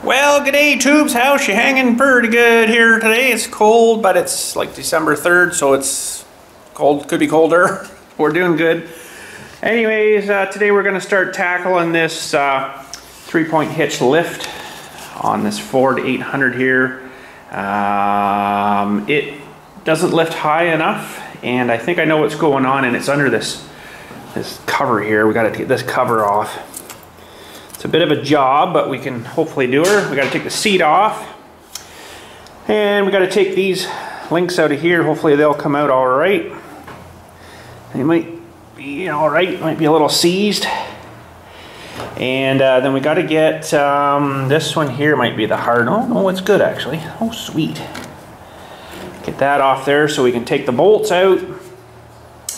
Well, g'day tubes, how's she hanging? Pretty good here today. It's cold, but it's like December 3rd, so it's cold, could be colder. We're doing good. Anyways, today we're gonna start tackling this 3-point hitch lift on this Ford 800 here. It doesn't lift high enough, and I think I know what's going on, and it's under this cover here. We gotta take this cover off. It's a bit of a job, but we can hopefully do her. We got to take the seat off, and we got to take these links out of here. Hopefully they'll come out all right. They might be all right, might be a little seized. And then we got to get this one here. Might be the hard. Oh no, it's good actually. Oh sweet. Get that off there so we can take the bolts out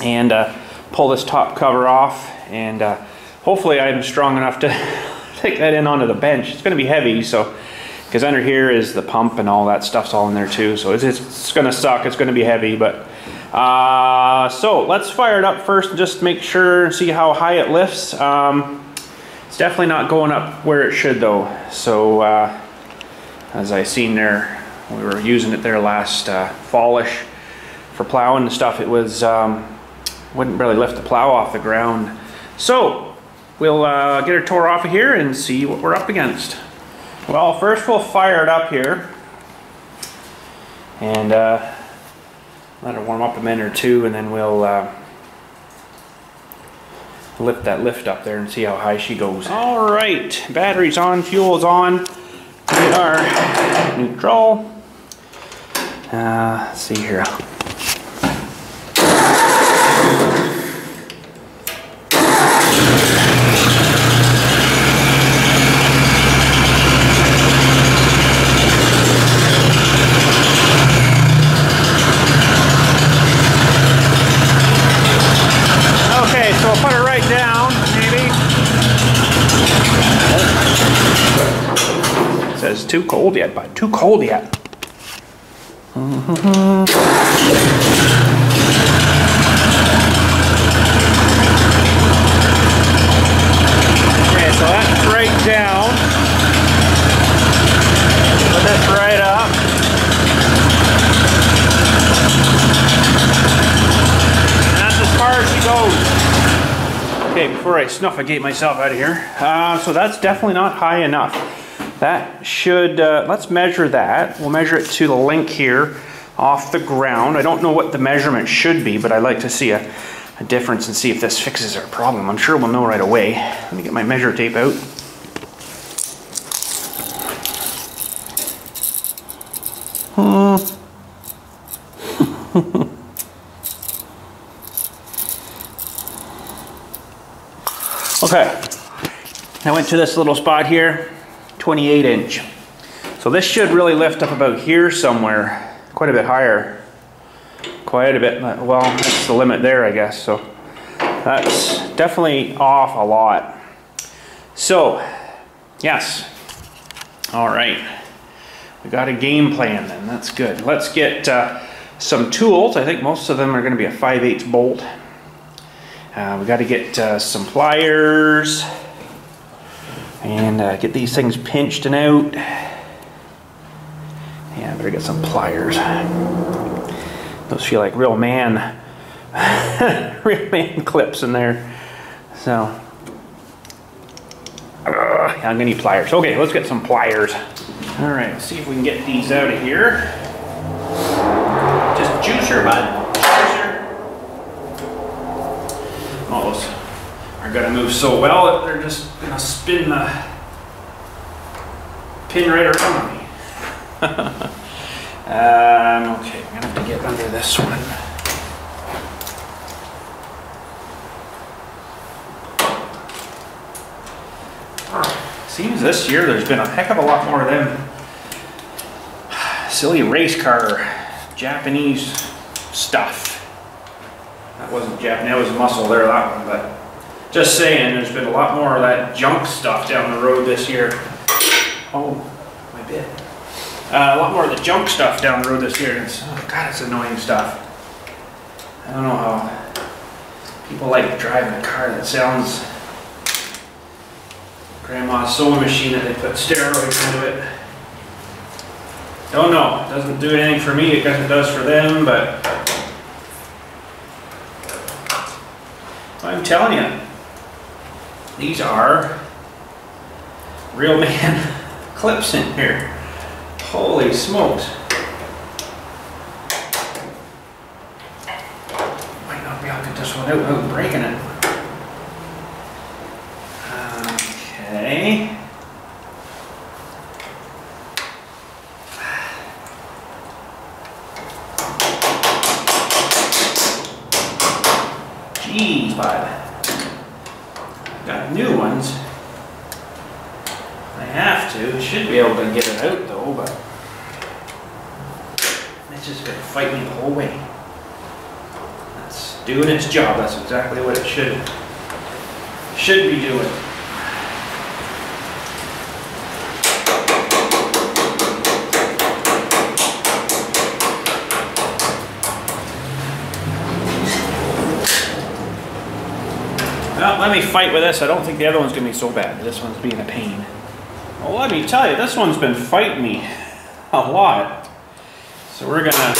and pull this top cover off. And hopefully I'm strong enough to take that in onto the bench. It's going to be heavy, so because under here is the pump and all that stuff's all in there too, so it's going to suck. It's going to be heavy, but so let's fire it up first and just make sure, see how high it lifts. It's definitely not going up where it should though, so as I seen there, we were using it there last fallish for plowing and stuff. It was wouldn't really lift the plow off the ground. So we'll get her tore off of here and see what we're up against. Well, first we'll fire it up here and let her warm up a minute or two, and then we'll lift that lift up there and see how high she goes. All right, battery's on, fuel's on. We are neutral. Let's see here. Says too cold yet, but too cold yet. Okay, so that's right down. Put this right up. And that's as far as she goes. Okay, before I snuffigate myself out of here. So that's definitely not high enough. That should, let's measure that. We'll measure it to the link here off the ground. I don't know what the measurement should be, but I'd like to see a difference and see if this fixes our problem. I'm sure we'll know right away. Let me get my measure tape out. Okay, I went to this little spot here. 28 inch. So this should really lift up about here somewhere, quite a bit higher. Quite a bit, well, that's the limit there, I guess. So that's definitely off a lot. So, yes. All right. We got a game plan then, that's good. Let's get some tools. I think most of them are gonna be a 5/8 bolt. We gotta get some pliers. And get these things pinched and out. Yeah, better get some pliers. Those feel like real man, real man clips in there. So, yeah, I'm gonna need pliers. Okay, let's get some pliers. All right, let's see if we can get these out of here. Just juicer, bud. Juicer. Oh, those are gonna move so well that they're just gonna spin the pin right around me. Okay, I'm gonna have to get under this one. Seems this year there's been a heck of a lot more of them silly race car Japanese stuff. That wasn't Japanese, that was muscle there, that one, but just saying, there's been a lot more of that junk stuff down the road this year. Oh, my bit. A lot more of the junk stuff down the road this year. It's, oh God, it's annoying stuff. I don't know how people like driving a car that sounds Grandma's sewing machine that they put steroids into it. Don't know. It doesn't do anything for me. I guess it does for them, but I'm telling you, these are real man clips in here. Holy smokes. Might not be able to get this one out without breaking it. Okay. Jeez, bud. I've got new ones. I have to. Should be able to get it out though, but it's just gonna fight me the whole way. That's doing its job. That's exactly what it should be doing. Well, let me fight with this. I don't think the other one's going to be so bad. This one's being a pain. Well, let me tell you, this one's been fighting me a lot. So we're going to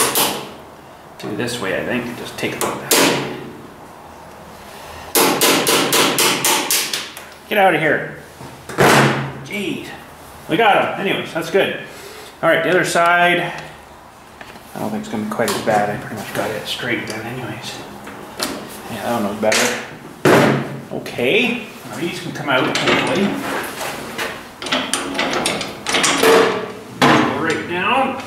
do this way, I think. Just take a look at that. Get out of here. Jeez. We got him. Anyways, that's good. All right, the other side. I don't think it's going to be quite as bad. I pretty much got it straight then anyways. Yeah, that one was better. Okay, now these can come out hopefully. Go right down.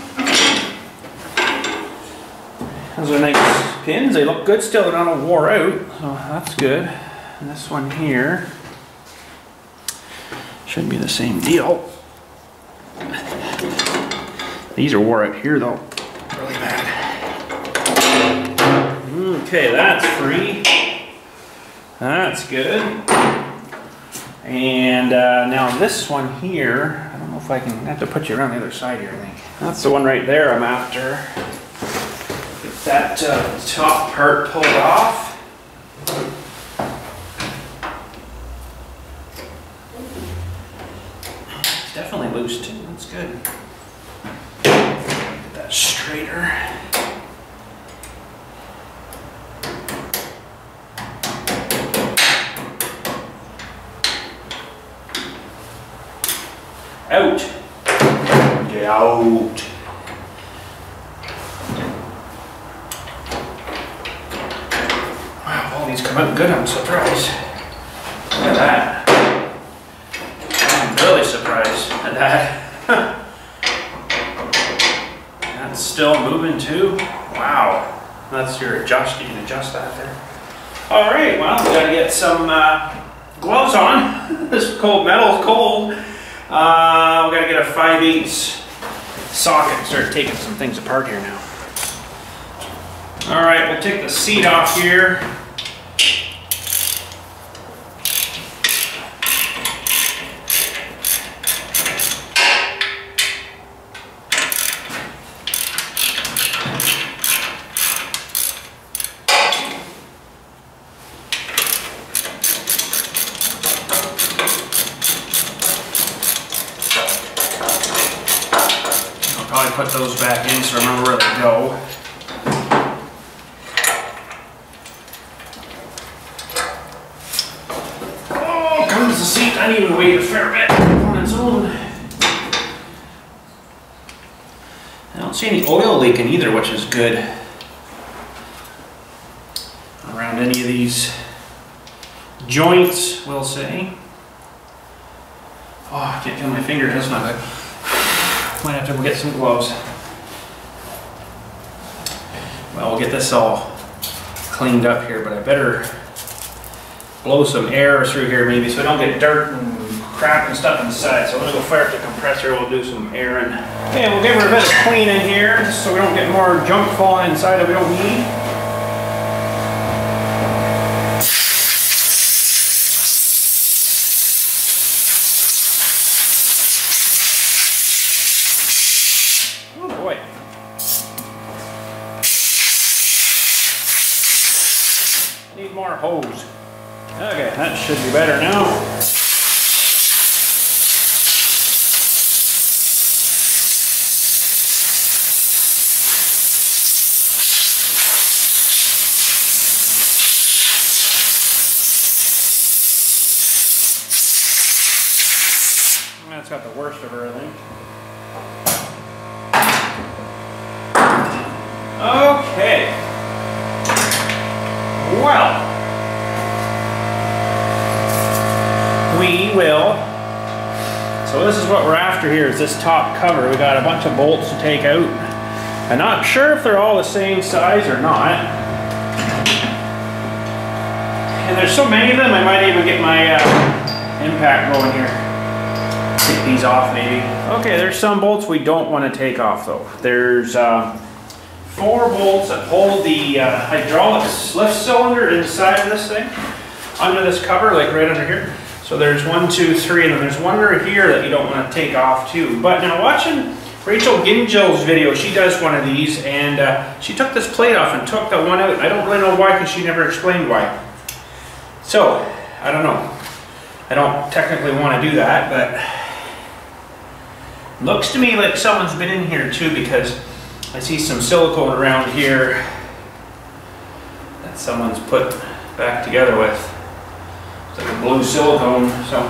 Those are nice pins. They look good still. They're not all wore out, so that's good. And this one here should be the same deal. These are wore out here though, really bad. Okay, that's free. That's good. And now this one here, I don't know if I can, I have to put you around the other side here, I think. That's the one right there I'm after. Get that top part pulled off. It's definitely loose too, that's good. Get that straighter. Out. Get out. Wow, all these come out good, I'm surprised. Look at that. I'm really surprised at that. That's still moving too. Wow. That's your adjust, you can adjust that there. Alright, well, we gotta get some gloves on. This cold metal's cold. We gotta get a 5/8 socket and start taking some things apart here now. Alright, we'll take the seat off here. Probably put those back in so I remember where they go. Oh, comes the seat. I need to weigh a fair bit on its own. I don't see any oil leaking either, which is good. Around any of these joints, we'll say. Oh, I can't feel my finger. That's not good. Might have to go get some gloves. Well, we'll get this all cleaned up here, but I better blow some air through here maybe so I don't get dirt and crap and stuff inside. So I'm gonna go fire up the compressor, we'll do some air and okay, we'll give her a bit of clean in here just so we don't get more junk falling inside that we don't need. Need more hose. Okay, that should be better now. got the worst of her, I think. Okay. Well, we will. So this is what we're after here, is this top cover. We got a bunch of bolts to take out. I'm not sure if they're all the same size or not. And there's so many of them, I might even get my impact going here. Take these off maybe. Okay, there's some bolts we don't want to take off though. There's 4 bolts that hold the hydraulics lift cylinder inside of this thing, under this cover, like right under here. So there's 1, 2, 3, and then there's one right here that you don't want to take off too. But now watching Rachel Gingel's video, she does one of these, and she took this plate off and took the one out. I don't really know why, because she never explained why. So, I don't know. I don't technically want to do that, but looks to me like someone's been in here too, because I see some silicone around here that someone's put back together with. It's like a blue silicone, so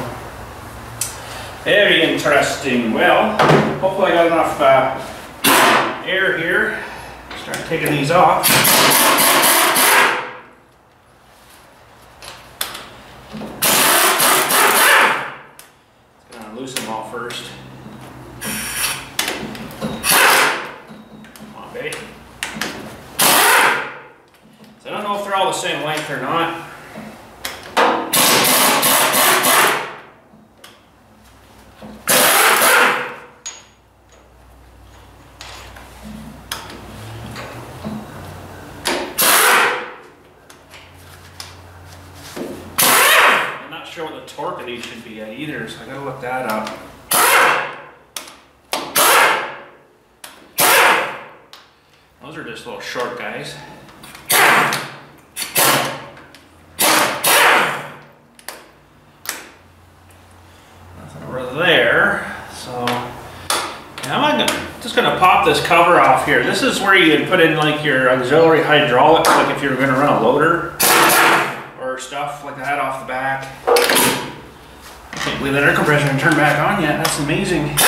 very interesting. Well, hopefully I got enough air here. Start taking these off. Just gonna loosen them all first. So I don't know if they're all the same length or not. I'm not sure what the torque of these should be at either, so I gotta look that up. Those are just little short guys. Nothing over there. So now I'm just gonna pop this cover off here. This is where you put in like your auxiliary hydraulics, like if you're gonna run a loader or stuff like that off the back. I can't believe that air compressor didn't turn back on yet. That's amazing.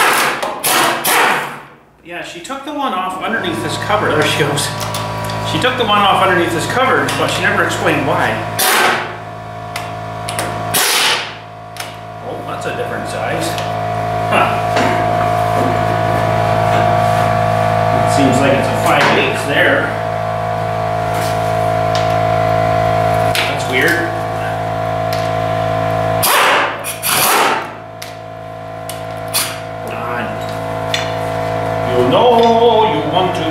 Yeah, she took the one off underneath this cover. There she goes. She took the one off underneath this cover, but she never explained why. Oh, that's a different size. Huh. It seems like it's a 5/8 there. That's weird. No, you want to.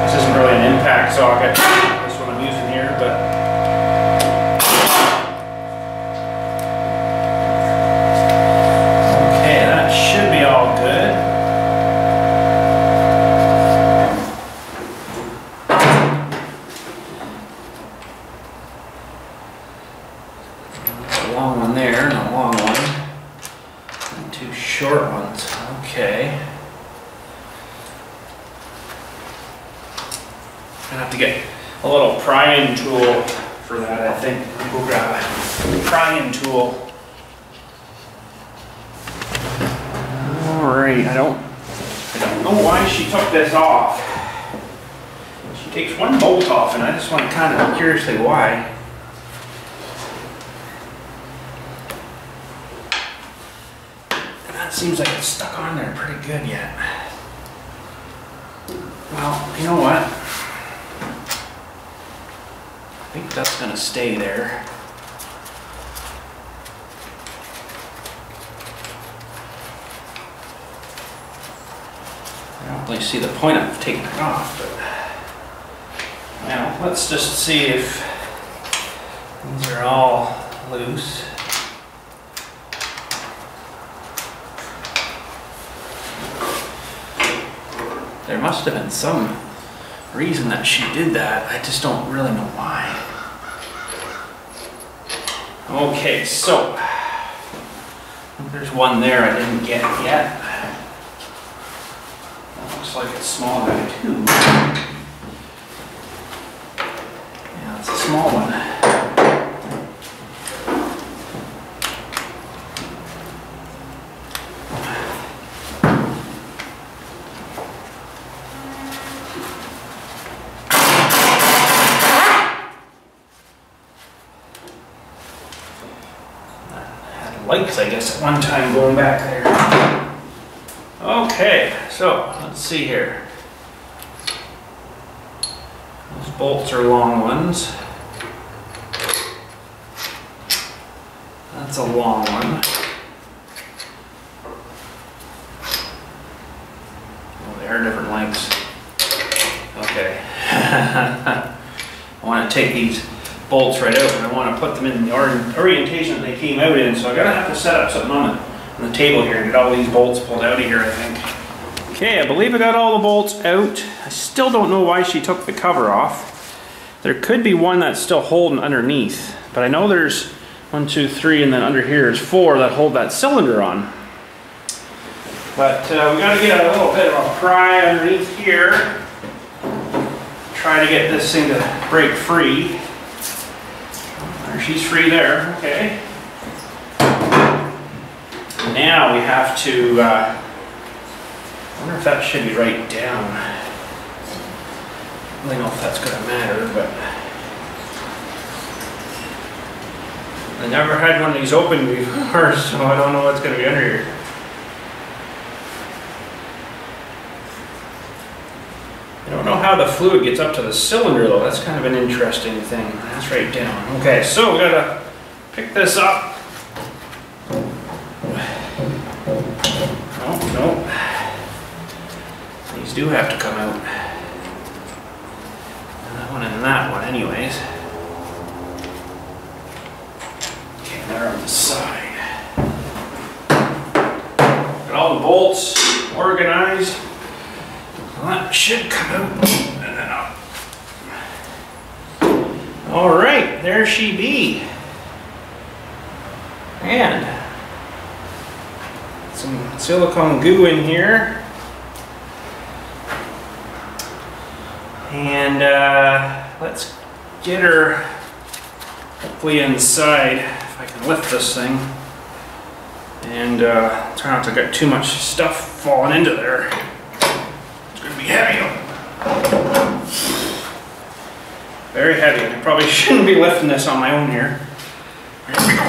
This isn't really an impact socket. That's what I'm using here, but okay, that should be all good. That's a long one there, and a long one, and 2 short ones. Okay. I have to get a little prying tool for that, I think. We'll grab a prying tool. Alright, I don't know why she took this off. She takes one bolt off, and I just want to kind of curiously why. And that seems like it's stuck on there pretty good yet. Well, you know what? I think that's going to stay there. I don't really see the point of taking it off, but now let's just see if these are all loose. There must have been some reason that she did that. I just don't really know why. Okay, so there's one there I didn't get yet. That looks like it's small guy too. Yeah, it's a small one. lights, I guess, at one time going back there. Okay, so let's see here. Those bolts are long ones. That's a long one. Oh, they are different lengths. Okay. I want to take these bolts right out and I want to put them in the orientation that they came out in, so I'm going to have to set up something on the table here and get all these bolts pulled out of here, I think. Okay, I believe I got all the bolts out. I still don't know why she took the cover off. There could be one that's still holding underneath, but I know there's 1, 2, 3, and then under here is 4 that hold that cylinder on. But we got to get a little bit of a pry underneath here. Try to get this thing to break free. There, she's free there, okay. Now we have to, I wonder if that should be right down. I don't really know if that's going to matter, but I never had one of these open before, so I don't know what's going to be under here. I don't know how the fluid gets up to the cylinder though. That's kind of an interesting thing. That's right down. Okay, so we gotta pick this up. Oh, no. These do have to come out. And that one and that one anyways. Okay, they're on the side. Got all the bolts organized. Well, that should come out and then up. All right, there she be. And some silicone goo in here. And let's get her hopefully inside, if I can lift this thing. And try not to get too much stuff falling into there. Be heavy. Very heavy. I probably shouldn't be lifting this on my own here. Here we go.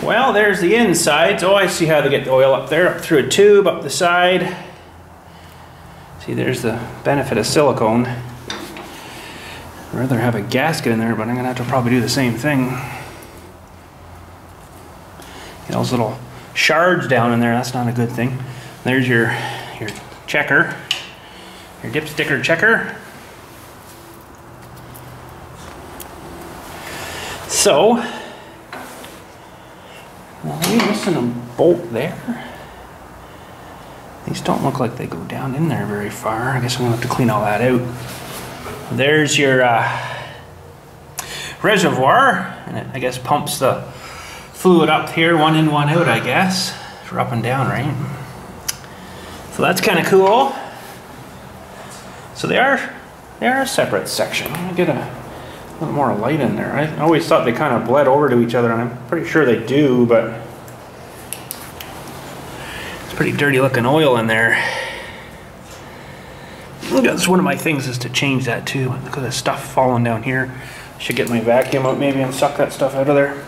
Well, there's the insides. Oh, I see how they get the oil up there, up through a tube, up the side. See, there's the benefit of silicone. I'd rather have a gasket in there, but I'm gonna have to probably do the same thing. Those little shards down in there, that's not a good thing. There's your checker, your dipsticker checker. So, well, are we missing a bolt there? These don't look like they go down in there very far. I guess I'm gonna have to clean all that out. There's your reservoir, and it, I guess, pumps the fluid up here, one in, one out, I guess, for up and down, right? So that's kind of cool. So they are a separate section. Let me get a little more light in there. I always thought they kind of bled over to each other, and I'm pretty sure they do, but it's pretty dirty looking oil in there. That's one of my things is to change that too. Look at the stuff falling down here. Should get my vacuum out maybe and suck that stuff out of there.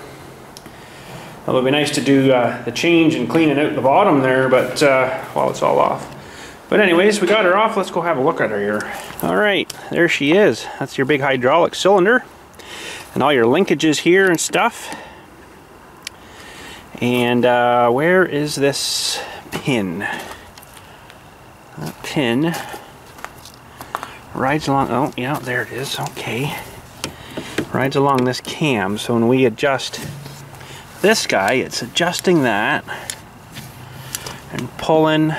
Well, it'd be nice to do the change and cleaning out the bottom there, but well, it's all off. But anyways, we got her off. Let's go have a look at her here. All right, there she is. That's your big hydraulic cylinder and all your linkages here and stuff. And where is this pin? That pin rides along, oh yeah, there it is, okay. Rides along this cam, so when we adjust this guy, it's adjusting that and pulling.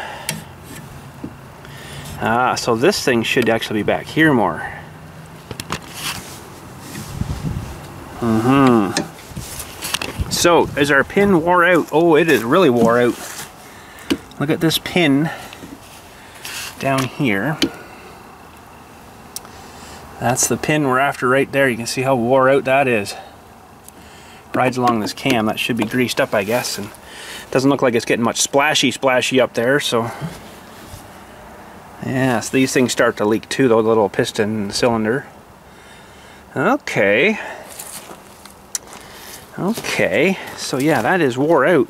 So this thing should actually be back here more. So, is our pin wore out? Oh, it is really wore out. Look at this pin down here. That's the pin we're after right there. You can see how wore out that is. Rides along this cam. That should be greased up, I guess, and doesn't look like it's getting much splashy up there, so Yeah, so these things start to leak too, the little piston cylinder. Okay. Okay, so yeah, that is wore out.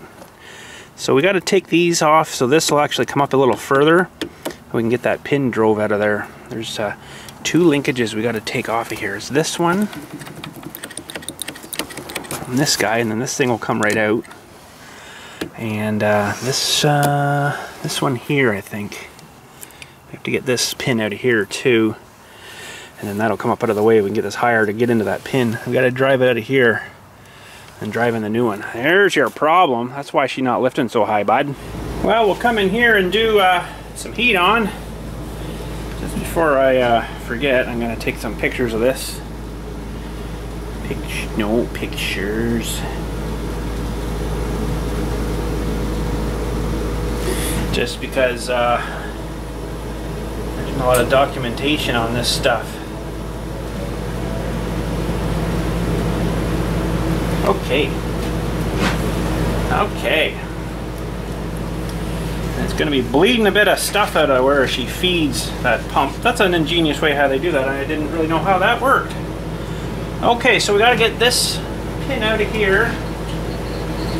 So we got to take these off, so this will actually come up a little further. We can get that pin drove out of there. There's 2 linkages we got to take off of here. It's this one, and this guy, and then this thing will come right out. And this one here, I think. We have to get this pin out of here too, and then that'll come up out of the way. We can get this higher to get into that pin. We got to drive it out of here and drive in the new one. There's your problem. That's why she's not lifting so high, bud. Well, we'll come in here and do some heat on. Just before I forget, I'm going to take some pictures of this. No pictures. Just because there's a lot of documentation on this stuff. Okay. Okay. And it's going to be bleeding a bit of stuff out of where she feeds that pump. That's an ingenious way how they do that. I didn't really know how that worked. Okay, so we got to get this pin out of here.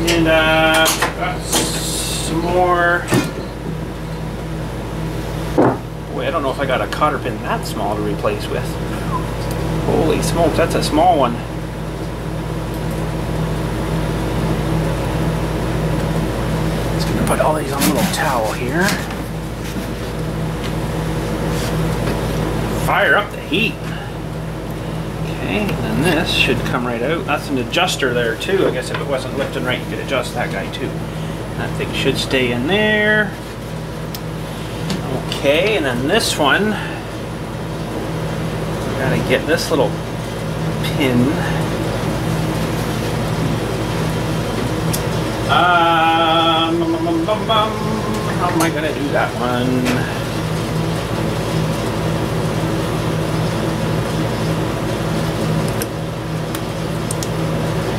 And got some more. Boy, I don't know if I got a cotter pin that small to replace with. Holy smokes, that's a small one. Just gonna put all these on a little towel here. Fire up the heat. Okay, and then this should come right out. That's an adjuster there too. I guess if it wasn't lifting right, you could adjust that guy too. That thing should stay in there. Okay, and then this one, we gotta get this little pin. How am I gonna do that one?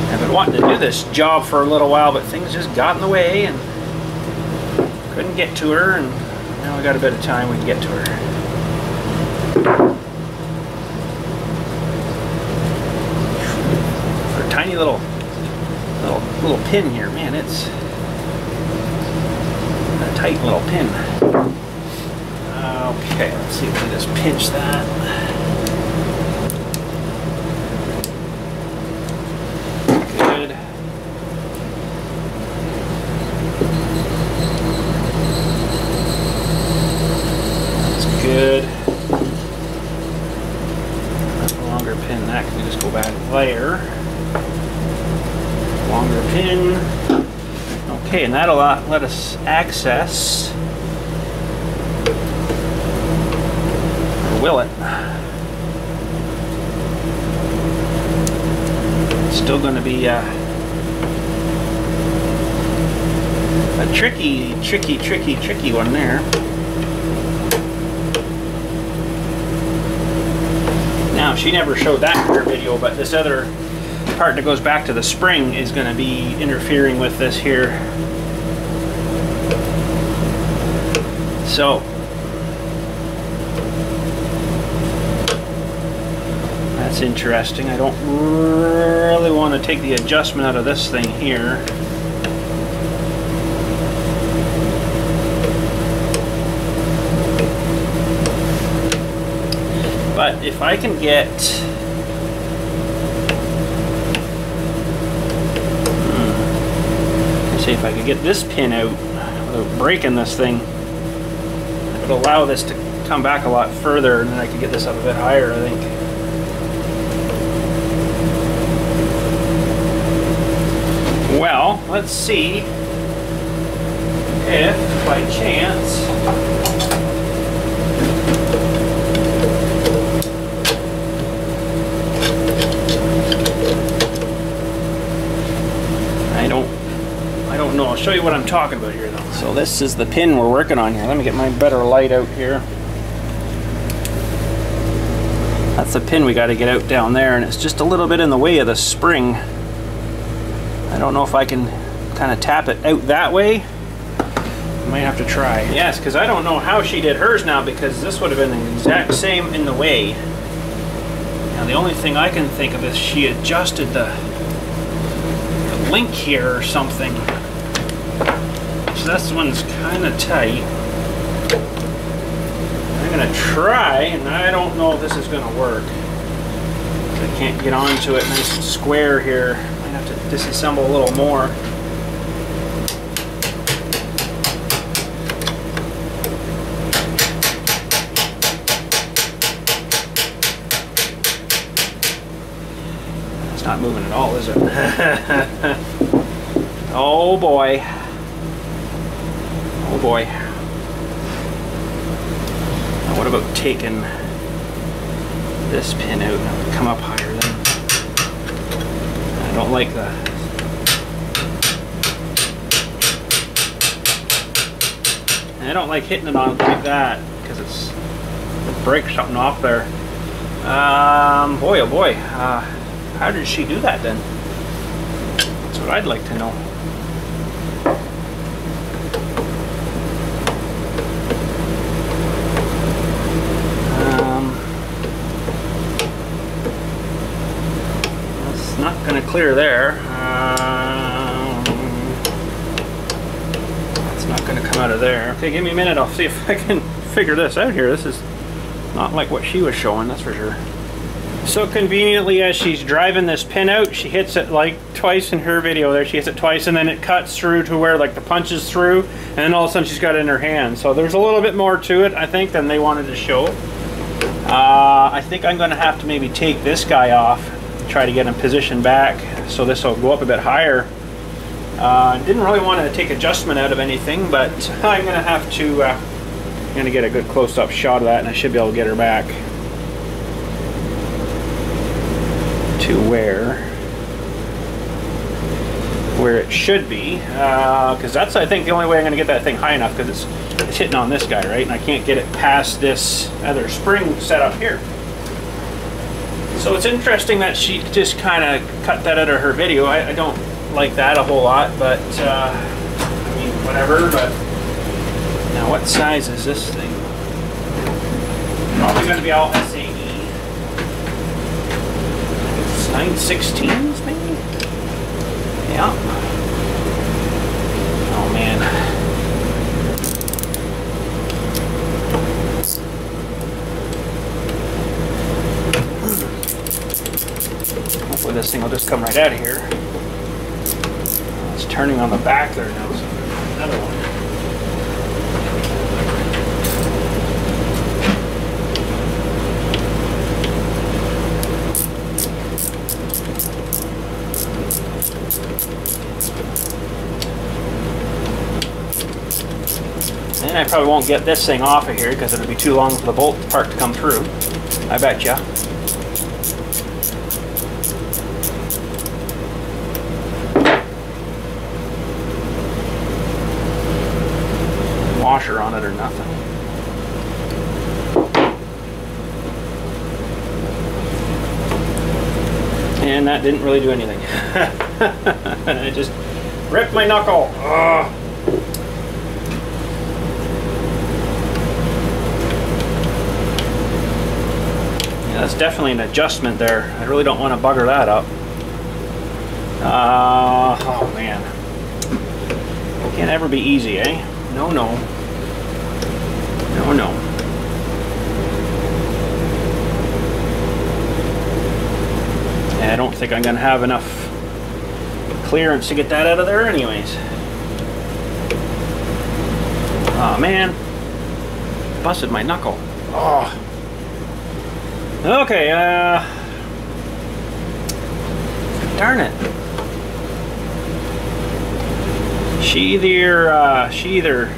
I've been wanting to do this job for a little while, but things just got in the way and couldn't get to her, and now we got a bit of time, we can get to her. For a tiny little pin here, man, it's a tight little pin. Okay, let's see if we can just pinch that. Good. That's good. That's a longer pin. That can just go back there. Longer pin. Okay, and that'll let us access. Or will it? It's still going to be a tricky one there. Now, she never showed that in her video, but this other part that goes back to the spring is going to be interfering with this here. So that's interesting. I don't really want to take the adjustment out of this thing here. But if I can get see if I could get this pin out without breaking this thing, it would allow this to come back a lot further, and then I could get this up a bit higher, I think. Well, let's see if by chance I don't know. I'll show you what I'm talking about here though. So this is the pin we're working on here. Let me get my better light out here. That's the pin we got to get out down there, and it's just a little bit in the way of the spring. I don't know if I can kind of tap it out that way, Might have to try. Yes, because I don't know how she did hers now, because this would have been the exact same in the way. Now the only thing I can think of is she adjusted the link here or something. So this one's kind of tight. I'm gonna try, and I don't know if this is gonna work. I can't get onto it nice and square here. I have to disassemble a little more. It's not moving at all, is it? Oh boy. Oh boy. Now what about taking this pin out and come up higher then? I don't like that. I don't like hitting it on like that because it'll break something off there. Boy oh boy, how did she do that then? That's what I'd like to know. It's not going to clear there. It's not going to come out of there. Okay, give me a minute. I'll see if I can figure this out here. This is not like what she was showing, that's for sure. So conveniently, as she's driving this pin out, she hits it like twice in her video there. She hits it twice, and then it cuts through to where like the punch is through, and then all of a sudden she's got it in her hand. So there's a little bit more to it, I think, than they wanted to show. I think I'm going to have to maybe take this guy off, try to get him positioned back, so this will go up a bit higher. Didn't really want to take adjustment out of anything, but I'm going to have to get a good close-up shot of that, and I should be able to get her back to where it should be, because that's, I think, the only way I'm going to get that thing high enough, because it's hitting on this guy, right? And I can't get it past this other spring set up here. So it's interesting that she just kind of cut that out of her video. I don't like that a whole lot, but I mean, whatever. But now, what size is this thing? Probably going to be all SAE. 9/16s maybe? Yeah. Oh man. Hopefully this thing will just come right out of here. It's turning on the back there now, so another one. And I probably won't get this thing off of here because it'll be too long for the bolt part to come through. I bet ya. Washer on it or nothing. And that didn't really do anything. I just ripped my knuckle. Ugh. That's definitely an adjustment there. I really don't want to bugger that up. Oh man. It can't ever be easy, eh? No, no. No, no. Yeah, I don't think I'm going to have enough clearance to get that out of there anyways. Oh man. Busted my knuckle. Oh. Okay, darn it. She either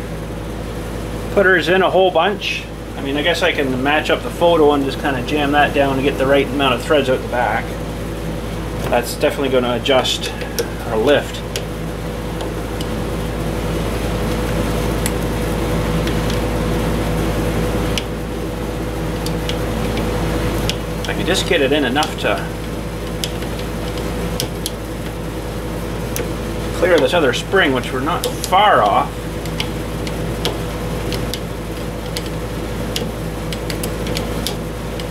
put hers in a whole bunch. I mean, I guess I can match up the photo and just kind of jam that down to get the right amount of threads out the back. That's definitely going to adjust our lift. Just get it in enough to clear this other spring, which we're not far off.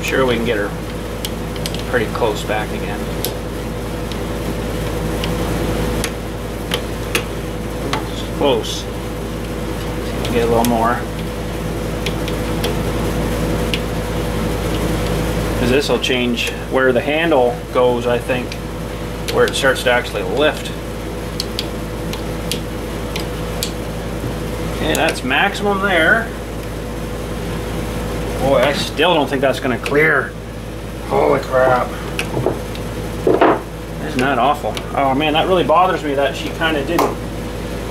sure we can get her pretty close back again. It's close. Get a little more. Because this will change where the handle goes, I think, where it starts to actually lift. Okay, that's maximum there. Boy, I still don't think that's going to clear. Holy crap. Isn't that awful? Oh man, that really bothers me that she kind of didn't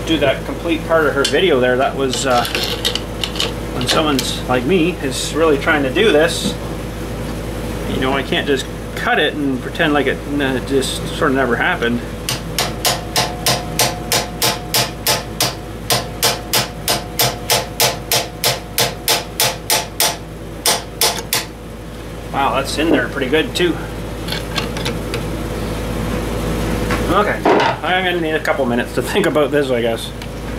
do that complete part of her video there. That was when someone's like me is really trying to do this, you know, I can't just cut it and pretend like it just sort of never happened. Wow, that's in there pretty good too. Okay, I'm gonna need a couple minutes to think about this, I guess.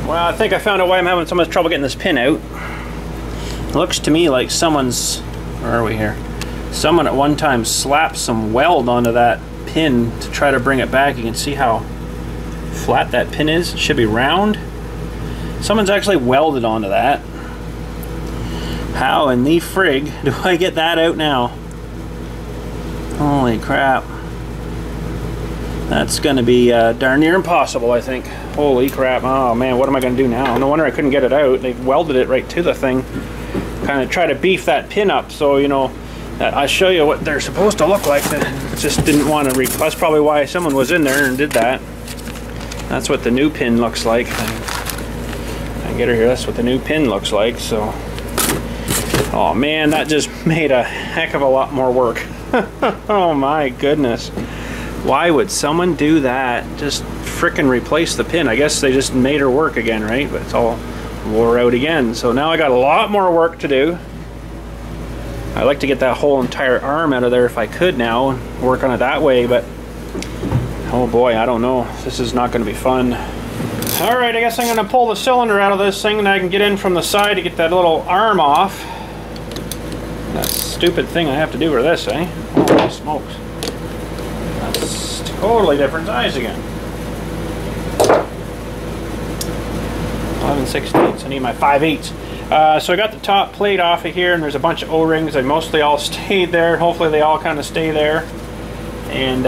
Well, I think I found out why I'm having so much trouble getting this pin out. It looks to me like someone's, where are we here? Someone at one time slapped some weld onto that pin to try to bring it back. You can see how flat that pin is. It should be round. Someone's actually welded onto that. How in the frig do I get that out now? Holy crap. That's gonna be darn near impossible, I think. Holy crap. Oh man, what am I gonna do now? No wonder I couldn't get it out. They welded it right to the thing. Kind of try to beef that pin up so, you know, I show you what they're supposed to look like. That just didn't want to that's probably why someone was in there and did that. That's what the new pin looks like. I get her here, that's what the new pin looks like, so. Oh man, that just made a heck of a lot more work. Oh my goodness. Why would someone do that? Just frickin' replace the pin. I guess they just made her work again, right? But it's all wore out again. So now I got a lot more work to do. I'd like to get that whole entire arm out of there if I could now and work on it that way, but oh boy, I don't know. This is not gonna be fun. All right, I guess I'm gonna pull the cylinder out of this thing and I can get in from the side to get that little arm off. That stupid thing I have to do for this, eh? Holy smokes. That's totally different size again. 11/16, I need my 5/8. So I got the top plate off of here and there's a bunch of O-rings. They mostly all stayed there. Hopefully they all kind of stay there. And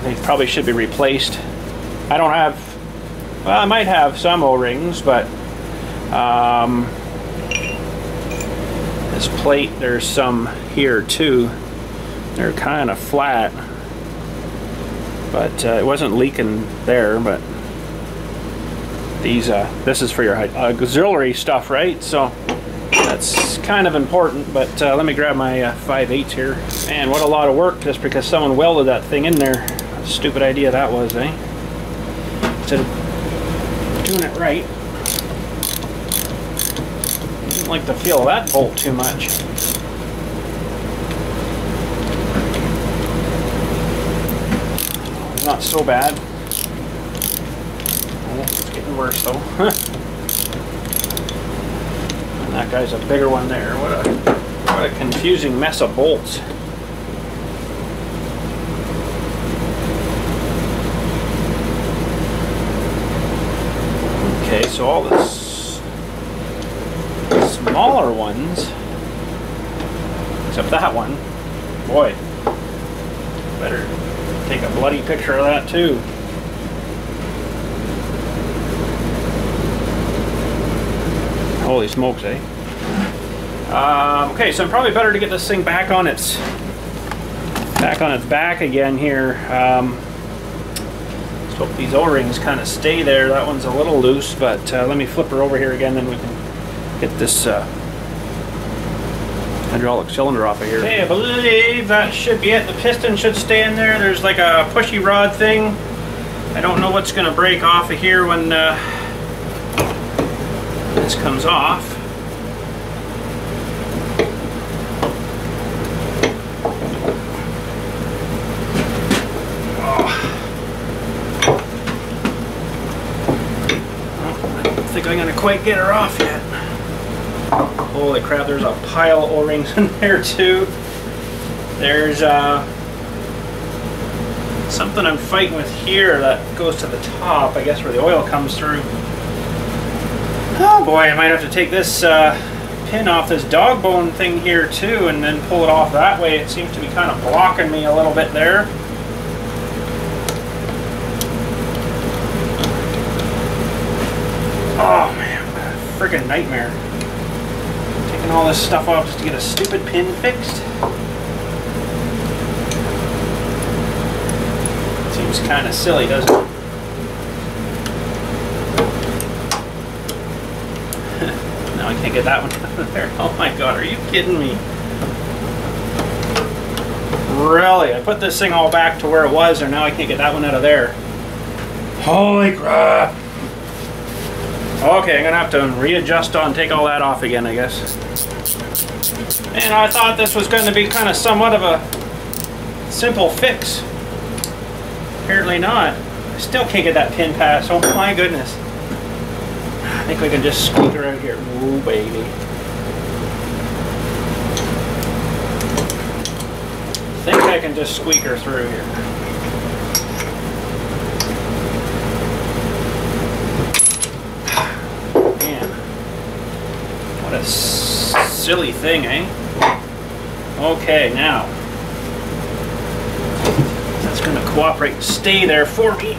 they probably should be replaced. I don't have, well, I might have some O-rings, but this plate, there's some here too. They're kind of flat. But it wasn't leaking there, but these this is for your auxiliary stuff, right? So that's kind of important, but let me grab my 5/8 here. Man, what a lot of work just because someone welded that thing in there. What a stupid idea that was, eh? Instead of doing it right. I didn't like the feel of that bolt too much. Not so bad. Oh, it's getting worse though. And that guy's a bigger one there. What a confusing mess of bolts. Okay, so all the smaller ones, except that one, boy, better take a bloody picture of that too. Holy smokes, eh? Okay, so it's probably better to get this thing back on its back again here. So these O-rings kind of stay there. That one's a little loose, but let me flip her over here again, then we can get this hydraulic cylinder off of here. Okay, I believe that should be it. The piston should stay in there. There's like a pushy rod thing. I don't know what's going to break off of here when this comes off. I don't think I'm going to quite get her off yet. Holy crap, there's a pile of O-rings in there too. There's something I'm fighting with here that goes to the top, I guess where the oil comes through. Oh boy, I might have to take this pin off this dog bone thing here too and then pull it off that way. It seems to be kind of blocking me a little bit there. Oh man, what a freaking nightmare. Taking all this stuff off just to get a stupid pin fixed. Seems kind of silly, doesn't it? Now I can't get that one out of there. Oh my god, are you kidding me? Really? I put this thing all back to where it was and now I can't get that one out of there. Holy crap! Okay, I'm gonna have to readjust on, take all that off again, I guess. And I thought this was going to be kind of somewhat of a simple fix. Apparently not. I still can't get that pin past. Oh my goodness. I think we can just squeak her out here. Ooh, baby. I think I can just squeak her through here. Man. What a silly thing, eh? Okay, now. That's going to cooperate and stay there for me.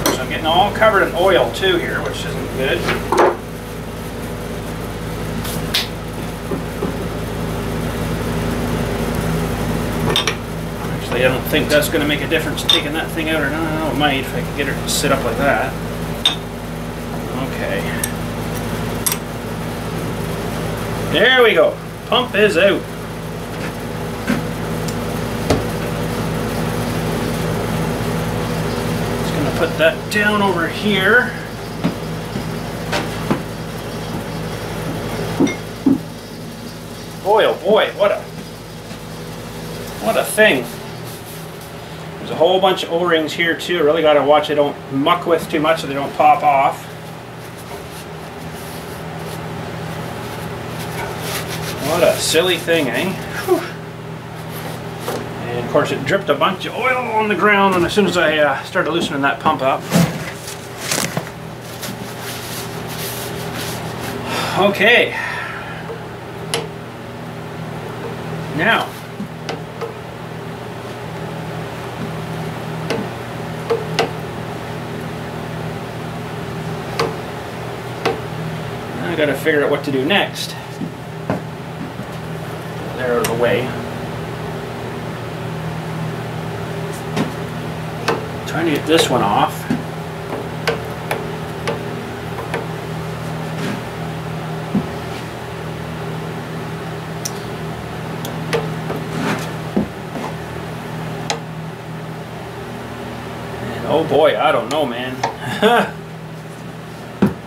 So I'm getting all covered in oil too here, which isn't good. Actually, I don't think that's going to make a difference taking that thing out, or no, it might if I can get her to sit up like that. Okay. There we go. Pump is out. Just going to put that down over here. Boy, oh boy, what a thing. There's a whole bunch of O-rings here too. Really got to watch I don't muck with too much so they don't pop off. What a silly thing, eh? Whew. And of course it dripped a bunch of oil on the ground and as soon as I started loosening that pump up. Okay. Now. I gotta figure out what to do next. There out of the way. Trying to get this one off. And oh boy, I don't know, man.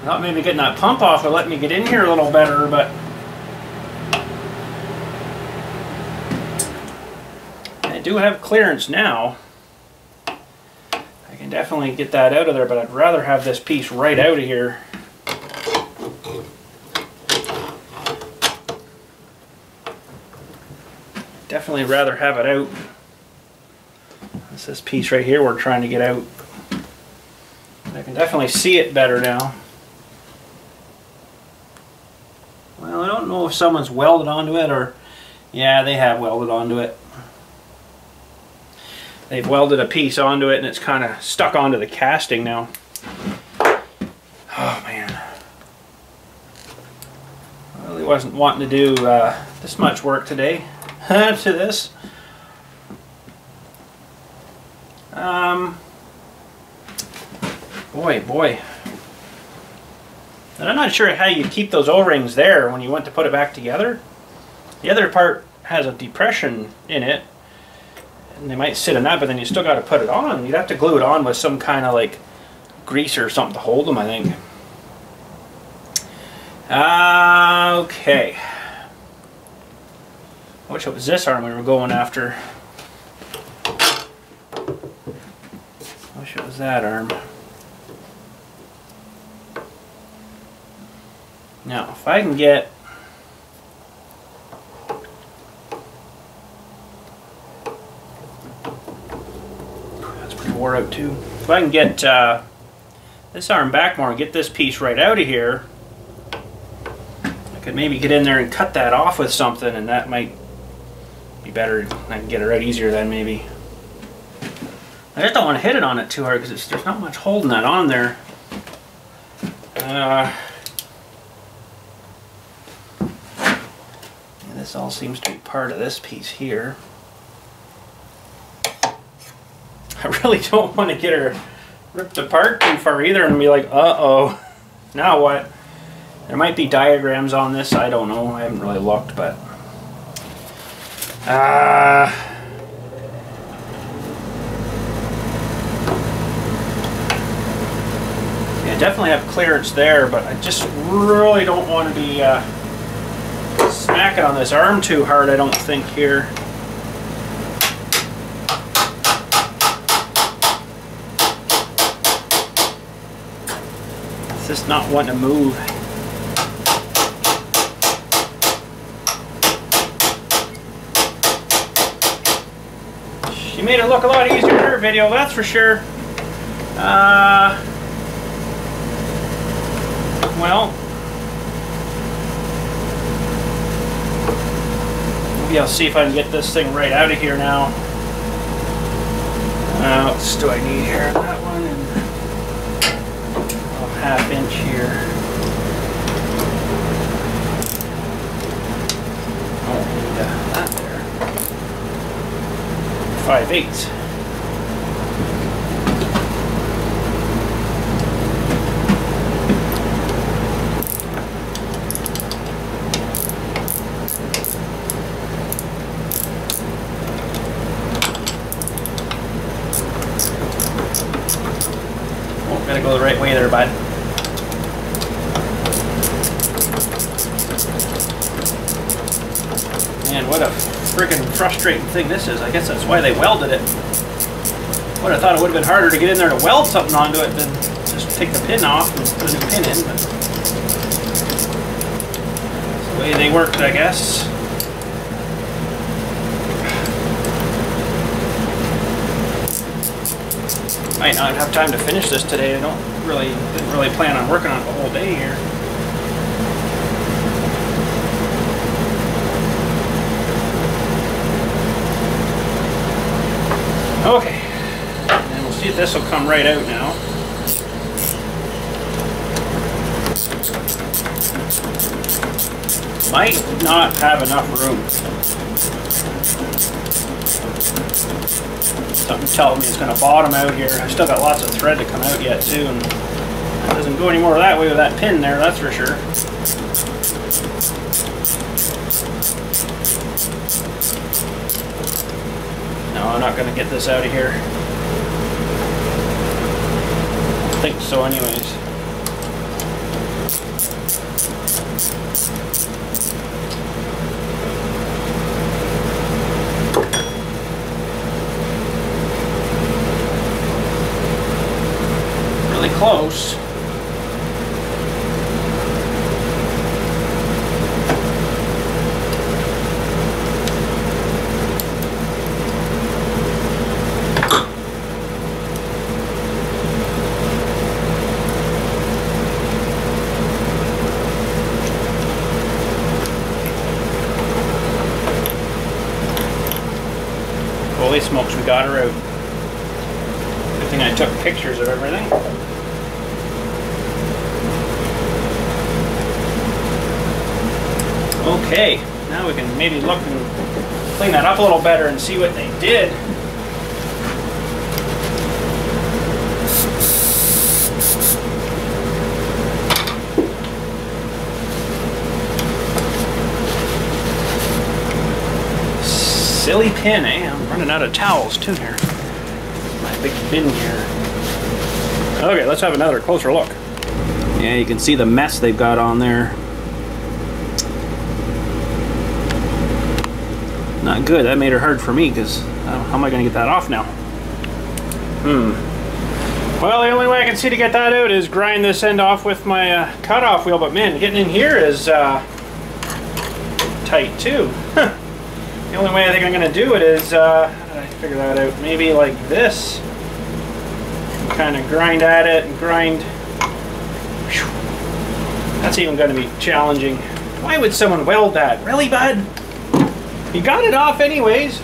Thought maybe getting that pump off would let me get in here a little better, but I do have clearance now. I can definitely get that out of there, but I'd rather have this piece right out of here. Definitely rather have it out. It's this piece right here we're trying to get out. I can definitely see it better now. Well, I don't know if someone's welded onto it or... Yeah, they have welded onto it. They've welded a piece onto it and it's kind of stuck onto the casting now. Oh man. I really wasn't wanting to do this much work today to this. Boy. And I'm not sure how you keep those O-rings there when you want to put it back together. The other part has a depression in it. And they might sit in that, but then you still got to put it on. You'd have to glue it on with some kind of like greaser or something to hold them, I think. Okay. I wish it was this arm we were going after. I wish it was that arm. Now, if I can get pretty wore out too. If I can get this arm back more and get this piece right out of here, I could maybe get in there and cut that off with something, and that might be better. I can get it right easier then, maybe. I just don't want to hit it on it too hard because there's not much holding that on there. Yeah, this all seems to be part of this piece here. I really don't want to get her ripped apart too far either and be like, uh-oh, now what? There might be diagrams on this, I don't know, I haven't really looked, but yeah, definitely have clearance there, but I just really don't want to be smacking on this arm too hard, I don't think, here. Just not wanting to move. She made it look a lot easier in her video, that's for sure. Well, maybe I'll see if I can get this thing right out of here now. What else do I need here? That one and ½ inch here. Oh, need that there. 5/8. Oh, gotta go the right way there, bud. Man, what a freaking frustrating thing this is. I guess that's why they welded it. Would have thought it would have been harder to get in there to weld something onto it than just take the pin off and put a new pin in. But that's the way they worked, I guess. Might not have time to finish this today. I didn't really plan on working on it the whole day here. Okay, and we'll see if this will come right out now. Might not have enough room. Something's telling me it's going to bottom out here. I've still got lots of thread to come out yet too, and it doesn't go any more that way with that pin there, that's for sure. No, I'm not going to get this out of here. I think so anyways. Really close. Holy smokes, we got her out. Good thing I took pictures of everything. Okay, now we can maybe look and clean that up a little better and see what they did. Silly pin, eh? I'm running out of towels too here. My big bin here. Okay, let's have another closer look. Yeah, you can see the mess they've got on there. Not good. That made her hard for me because how am I going to get that off now? Well, the only way I can see to get that out is grind this end off with my cutoff wheel, but man, getting in here is tight too. The only way I think I'm going to do it is, how did I figure that out? Maybe like this. kind of grind at it and grind. Whew. That's even going to be challenging. Why would someone weld that? Really, bud? You got it off anyways.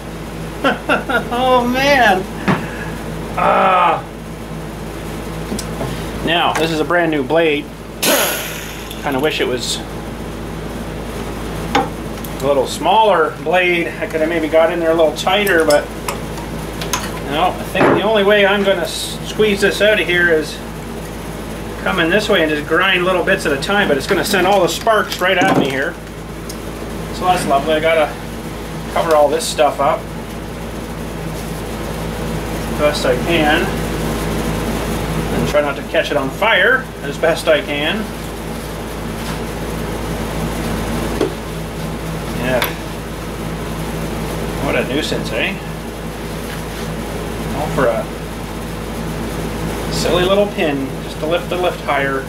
Oh man. Now, this is a brand new blade. Kind of wish it was a little smaller blade. I could have maybe got in there a little tighter, but no, I think the only way I'm going to squeeze this out of here is come in this way and just grind little bits at a time, but it's going to send all the sparks right at me here. So that's lovely. I got to cover all this stuff up best I can and try not to catch it on fire as best I can. Yeah, what a nuisance, eh? All for a silly little pin just to lift the lift higher.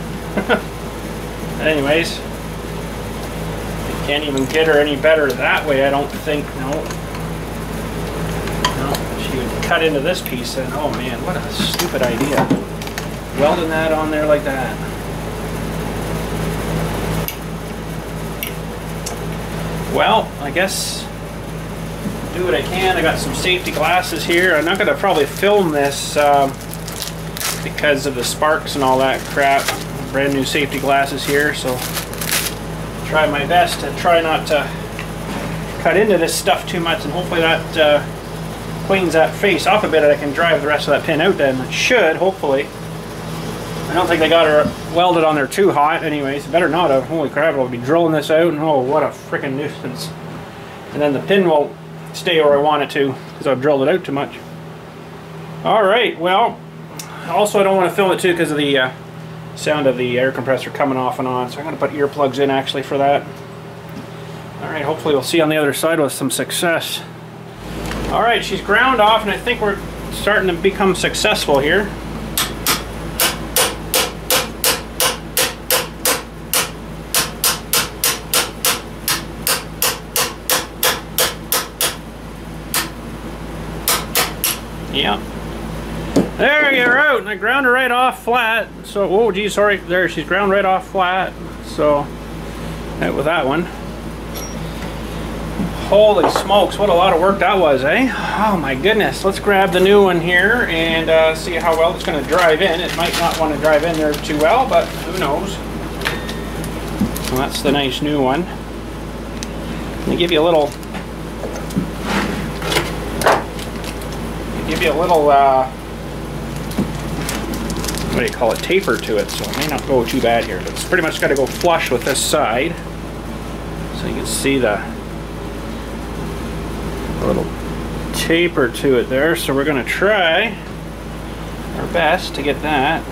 Anyways, you can't even get her any better that way, I don't think. No, she would cut into this piece and oh man, what a stupid idea. Welding that on there like that. Well, I guess do what I can. I got some safety glasses here. I'm not going to probably film this because of the sparks and all that crap. Brand new safety glasses here, so try my best to try not to cut into this stuff too much, and hopefully that cleans that face off a bit and I can drive the rest of that pin out then. It should, hopefully. I don't think they got her welded on there too hot anyways. Better not have. Holy crap, I'll be drilling this out and oh, what a freaking nuisance. And then the pin won't stay where I want it to because I've drilled it out too much. Alright, well, also I don't want to film it too because of the sound of the air compressor coming off and on. So I'm going to put earplugs in actually for that. Alright, hopefully we'll see on the other side with some success. Alright, she's ground off and I think we're starting to become successful here. Yeah. There, you're out, and I ground her right off flat. So, oh geez, sorry. There, she's ground right off flat. So, out with that one. Holy smokes, what a lot of work that was, eh? Oh my goodness. Let's grab the new one here and see how well it's going to drive in. It might not want to drive in there too well, but who knows. So that's the nice new one. Let me give you a little... what do you call it, taper to it, so it may not go too bad here, but it's pretty much got to go flush with this side, so you can see the little taper to it there. So we're going to try our best to get that.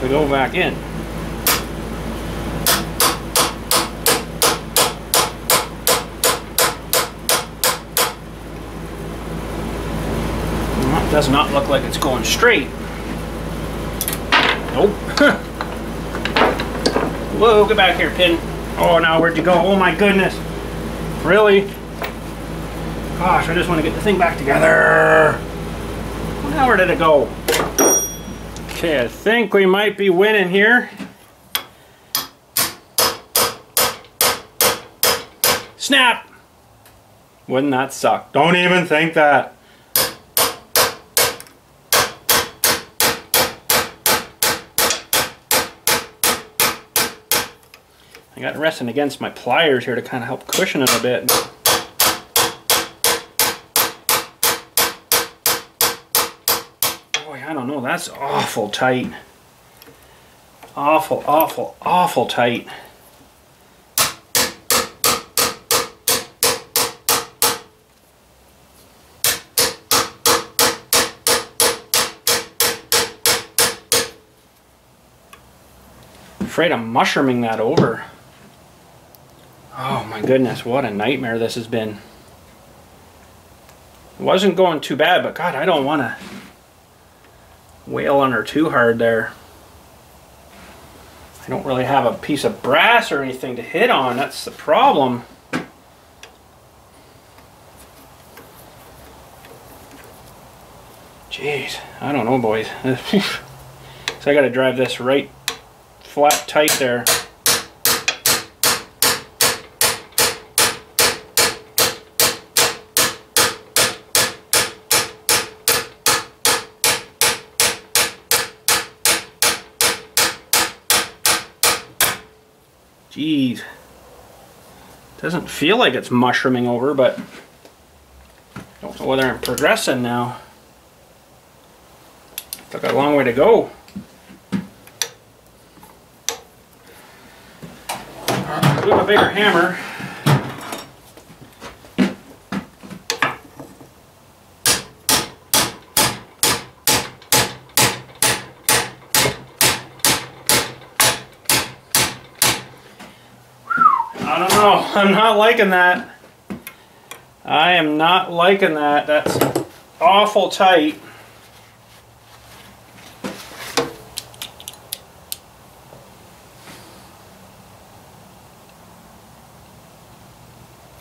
To go back in. Well, it does not look like it's going straight. Nope. Whoa, get back here, pin. Oh, now where'd you go? Oh my goodness. Really? Gosh, I just want to get the thing back together. Well, now where did it go? Okay, I think we might be winning here. Snap! Wouldn't that suck? Don't even think that. I got it resting against my pliers here to kind of help cushion it a bit. I don't know, that's awful tight. Awful, awful, awful tight. I'm afraid of mushrooming that over. Oh my goodness, what a nightmare this has been. It wasn't going too bad, but God, I don't want to wail on her too hard there. I don't really have a piece of brass or anything to hit on. That's the problem. Jeez, I don't know, boys. So I got to drive this right flat tight there. Jeez. Doesn't feel like it's mushrooming over, but I don't know whether I'm progressing now. Took a long way to go. We have a bigger hammer. I don't know. I'm not liking that. I am not liking that. That's awful tight.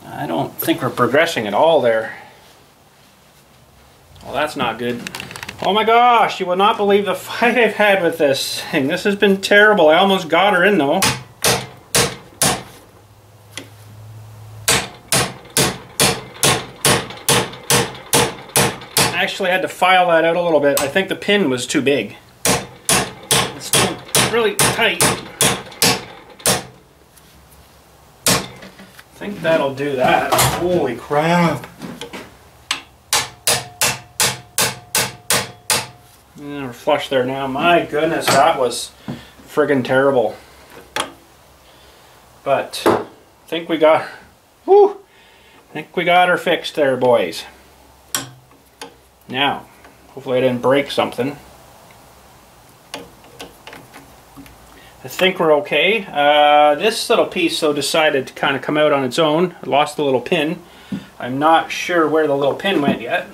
I don't think we're progressing at all there. Well, that's not good. Oh my gosh, you will not believe the fight I've had with this thing. This has been terrible. I almost got her in though. I actually had to file that out a little bit. I think the pin was too big. It's still really tight. I think that'll do that. Holy crap. We're flush there now. My goodness, that was friggin' terrible. But I think we got, whew, I think we got her fixed there, boys. Now, hopefully I didn't break something. I think we're okay. This little piece though decided to kind of come out on its own. I lost the little pin. I'm not sure where the little pin went yet.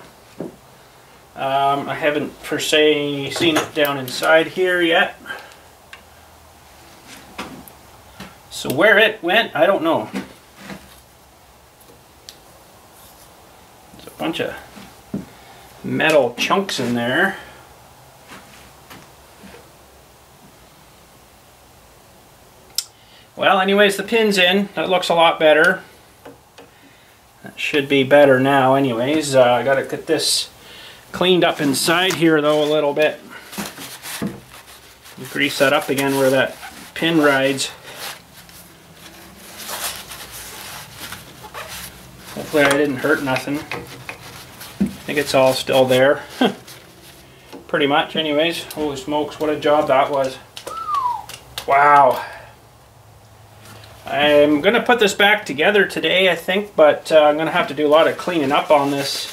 I haven't per se seen it down inside here yet. So where it went, I don't know. There's a bunch of metal chunks in there. Well, anyways, the pin's in. That looks a lot better. That should be better now anyways. I gotta get this cleaned up inside here though a little bit. Grease that up again where that pin rides. Hopefully I didn't hurt nothing. I think it's all still there. Pretty much anyways. Holy smokes, what a job that was. Wow. I'm going to put this back together today, I think, but I'm going to have to do a lot of cleaning up on this,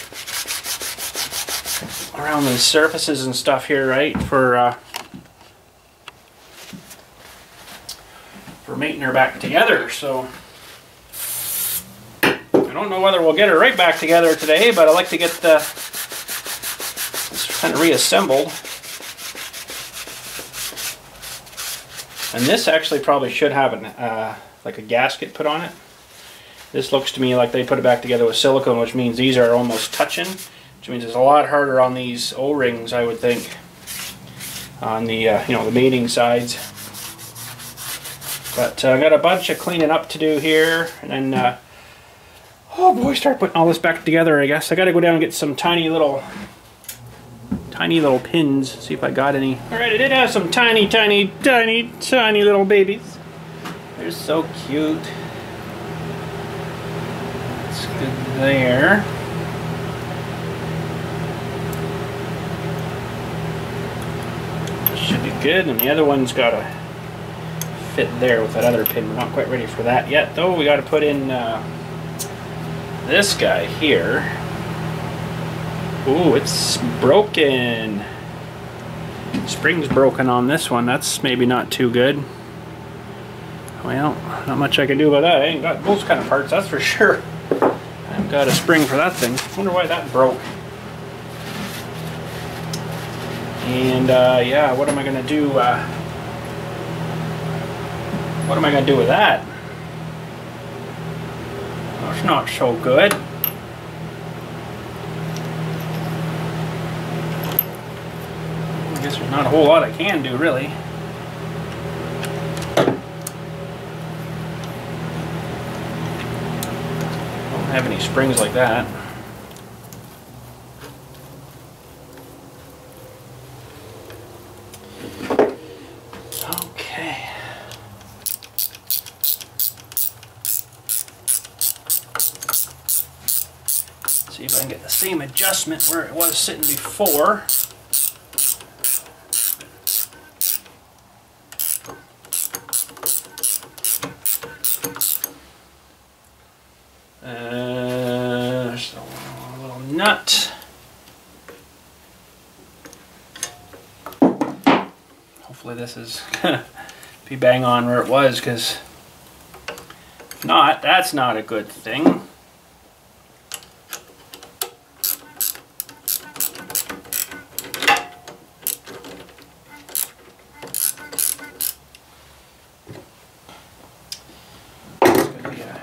around the surfaces and stuff here, right, for mating her back together. So I don't know whether we'll get her right back together today, but I like to get this kind of reassembled. And this actually probably should have an like a gasket put on it. This looks to me like they put it back together with silicone, which means these are almost touching, which means it's a lot harder on these O-rings, I would think, on the you know, the mating sides. But I got a bunch of cleaning up to do here, and then oh boy, start putting all this back together. I guess I got to go down and get some tiny little pins. See if I got any. All right, I did have some tiny little babies. They're so cute. That's good there. Should be good, and the other one's got to fit there with that other pin. We're not quite ready for that yet, though. We got to put in this guy here. Ooh, it's broken. Spring's broken on this one. That's maybe not too good. Well, not much I can do about that. I ain't got those kind of parts, that's for sure. I haven't got a spring for that thing. Wonder why that broke. And yeah, what am I gonna do? What am I going to do with that? That's not so good. I guess there's not a whole lot I can do, really. Don't have any springs like that. Okay. See if I can get the same adjustment where it was sitting before. There's a little nut. Hopefully this is gonna be bang on where it was, because if not, that's not a good thing. It's gonna be a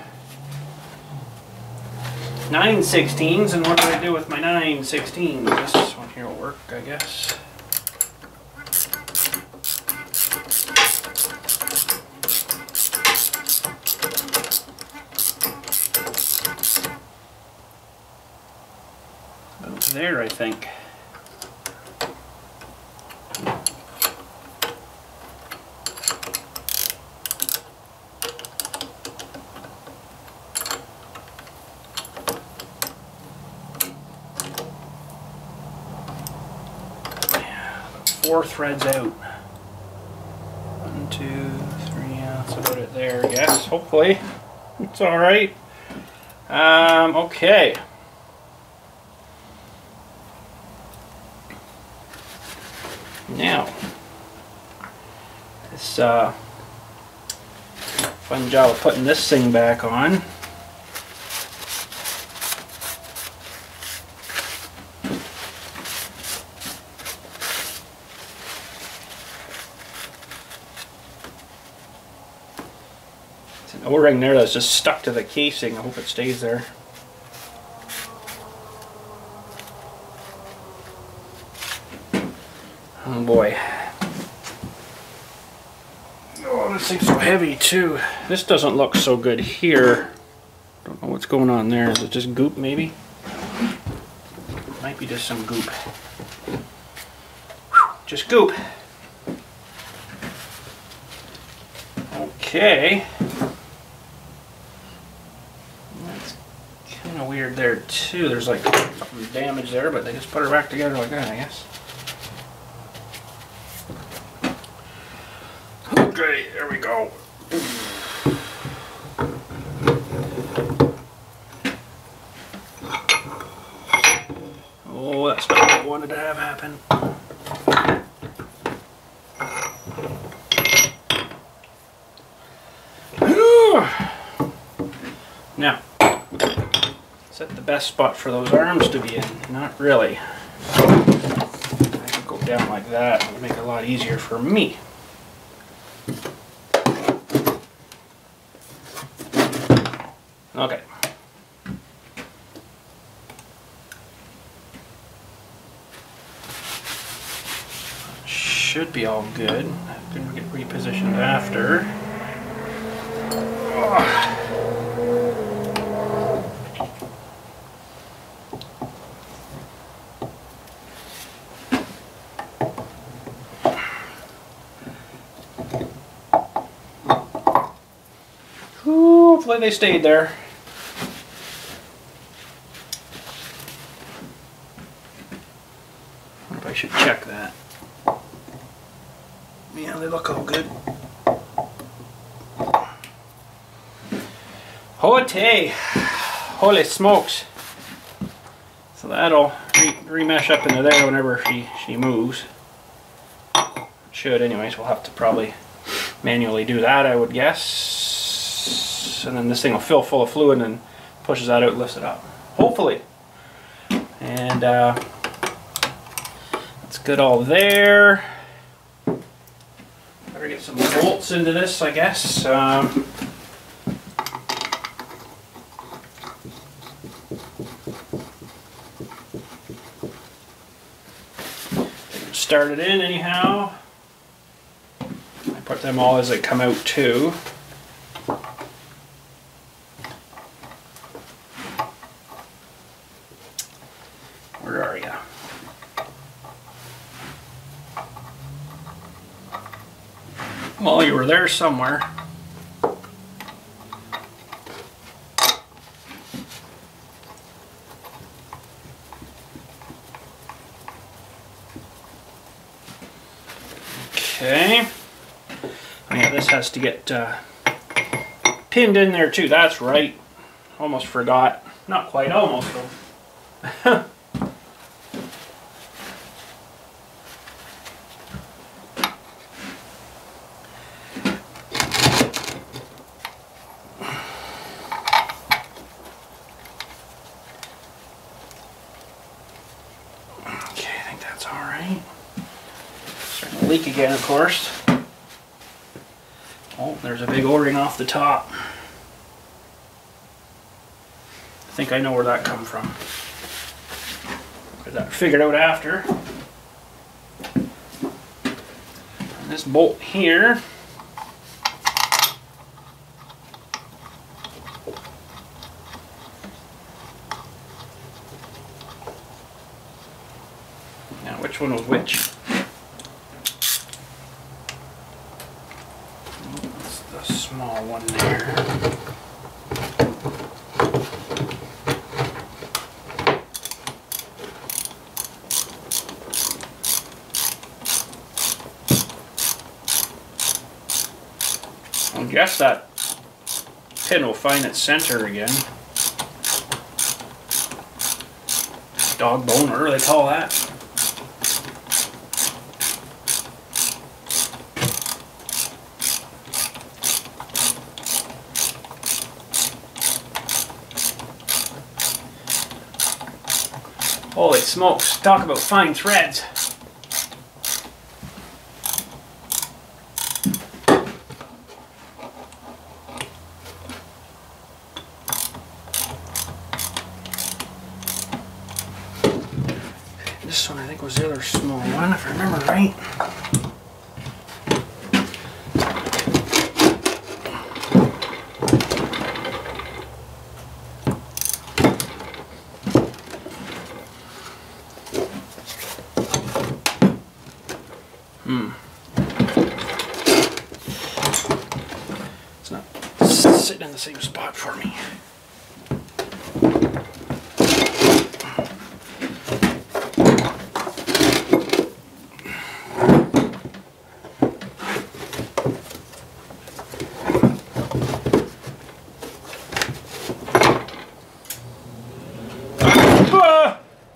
9/16, and what do I do with my 9/16? This one here will work, I guess. About there, I think. Four threads out. 1, 2, 3, yeah, that's about it there, I guess. Hopefully. It's alright. Okay. Now, this fun job of putting this thing back on. O-ring there that's just stuck to the casing. I hope it stays there. Oh boy. Oh, this thing's so heavy too. This doesn't look so good here. Don't know what's going on there. Is it just goop maybe? Might be just some goop. Whew, just goop. Okay. Kind of weird there too. There's like something damaged there, but they just put it back together like that, I guess. Okay, there we go. Oh, that's not what I wanted to have happen. Now, is that the best spot for those arms to be in? Not really. I could go down like that. It would make it a lot easier for me. Okay. Should be all good. I'm going to get repositioned after. Oh. Hopefully they stayed there. I wonder if I should check that. Yeah, they look all good. Holy smokes. So that'll remesh up into there whenever she moves. It should anyways. We'll have to probably manually do that, I would guess. And then this thing will fill full of fluid and pushes that out and lifts it up. Hopefully. And that's good all there. Better get some bolts into this, I guess. Start it in anyhow. I put them all as they come out too. Where are you? Well, you were there somewhere. Okay. Oh yeah, this has to get pinned in there too. That's right. Almost forgot. Not quite, almost though. Okay, I think that's all right. Starting to leak again, of course. Oh, there's a big O-ring off the top. I think I know where that come from. Got that figured out after. And this bolt here. Now, which one was which? That's the small one there. I guess that pin will find its center again. Dog bone, whatever they call that. Holy smokes, talk about fine threads. This one I think was the other small one, if I remember right. It's not sitting in the same spot for me.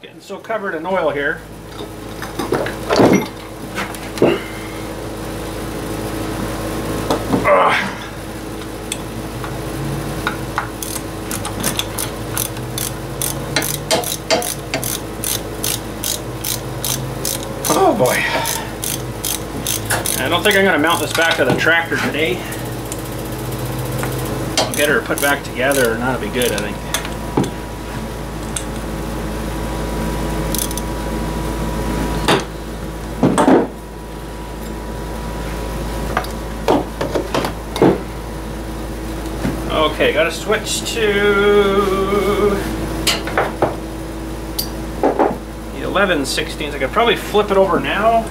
Getting so covered in oil here. Oh boy. I don't think I'm going to mount this back to the tractor today. I'll get her put back together and that'll be good, I think. Okay, gotta switch to the 11/16. I could probably flip it over now.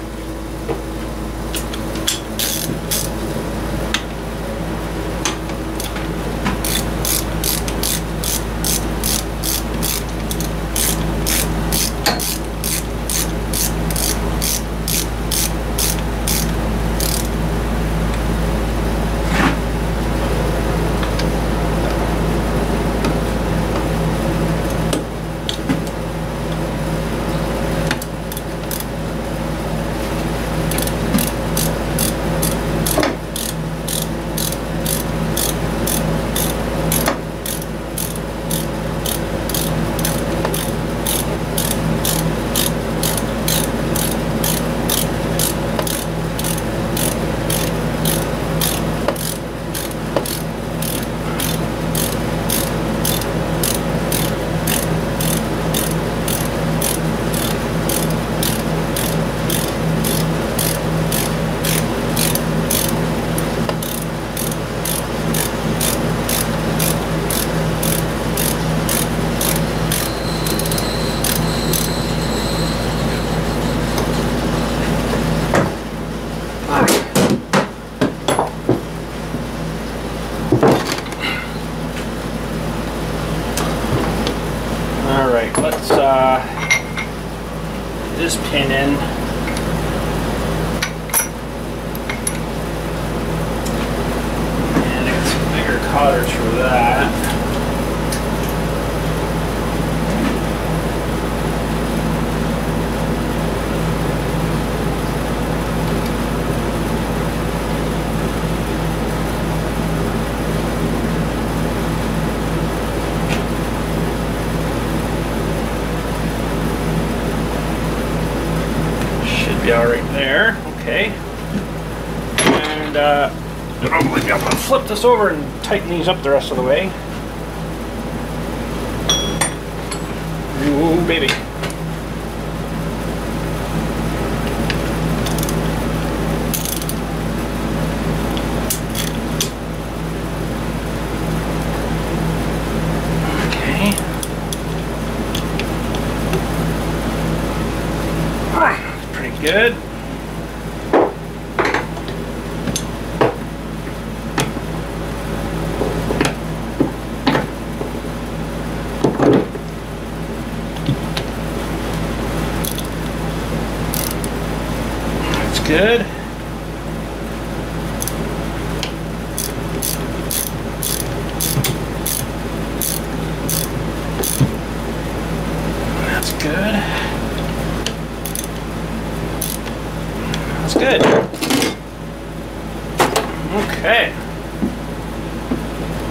pin in. And I got some bigger cotters for that. All right there, okay. And I'm gonna flip this over and tighten these up the rest of the way. Ooh, baby. Okay. All right. Good. That's good. That's good. That's good. Okay.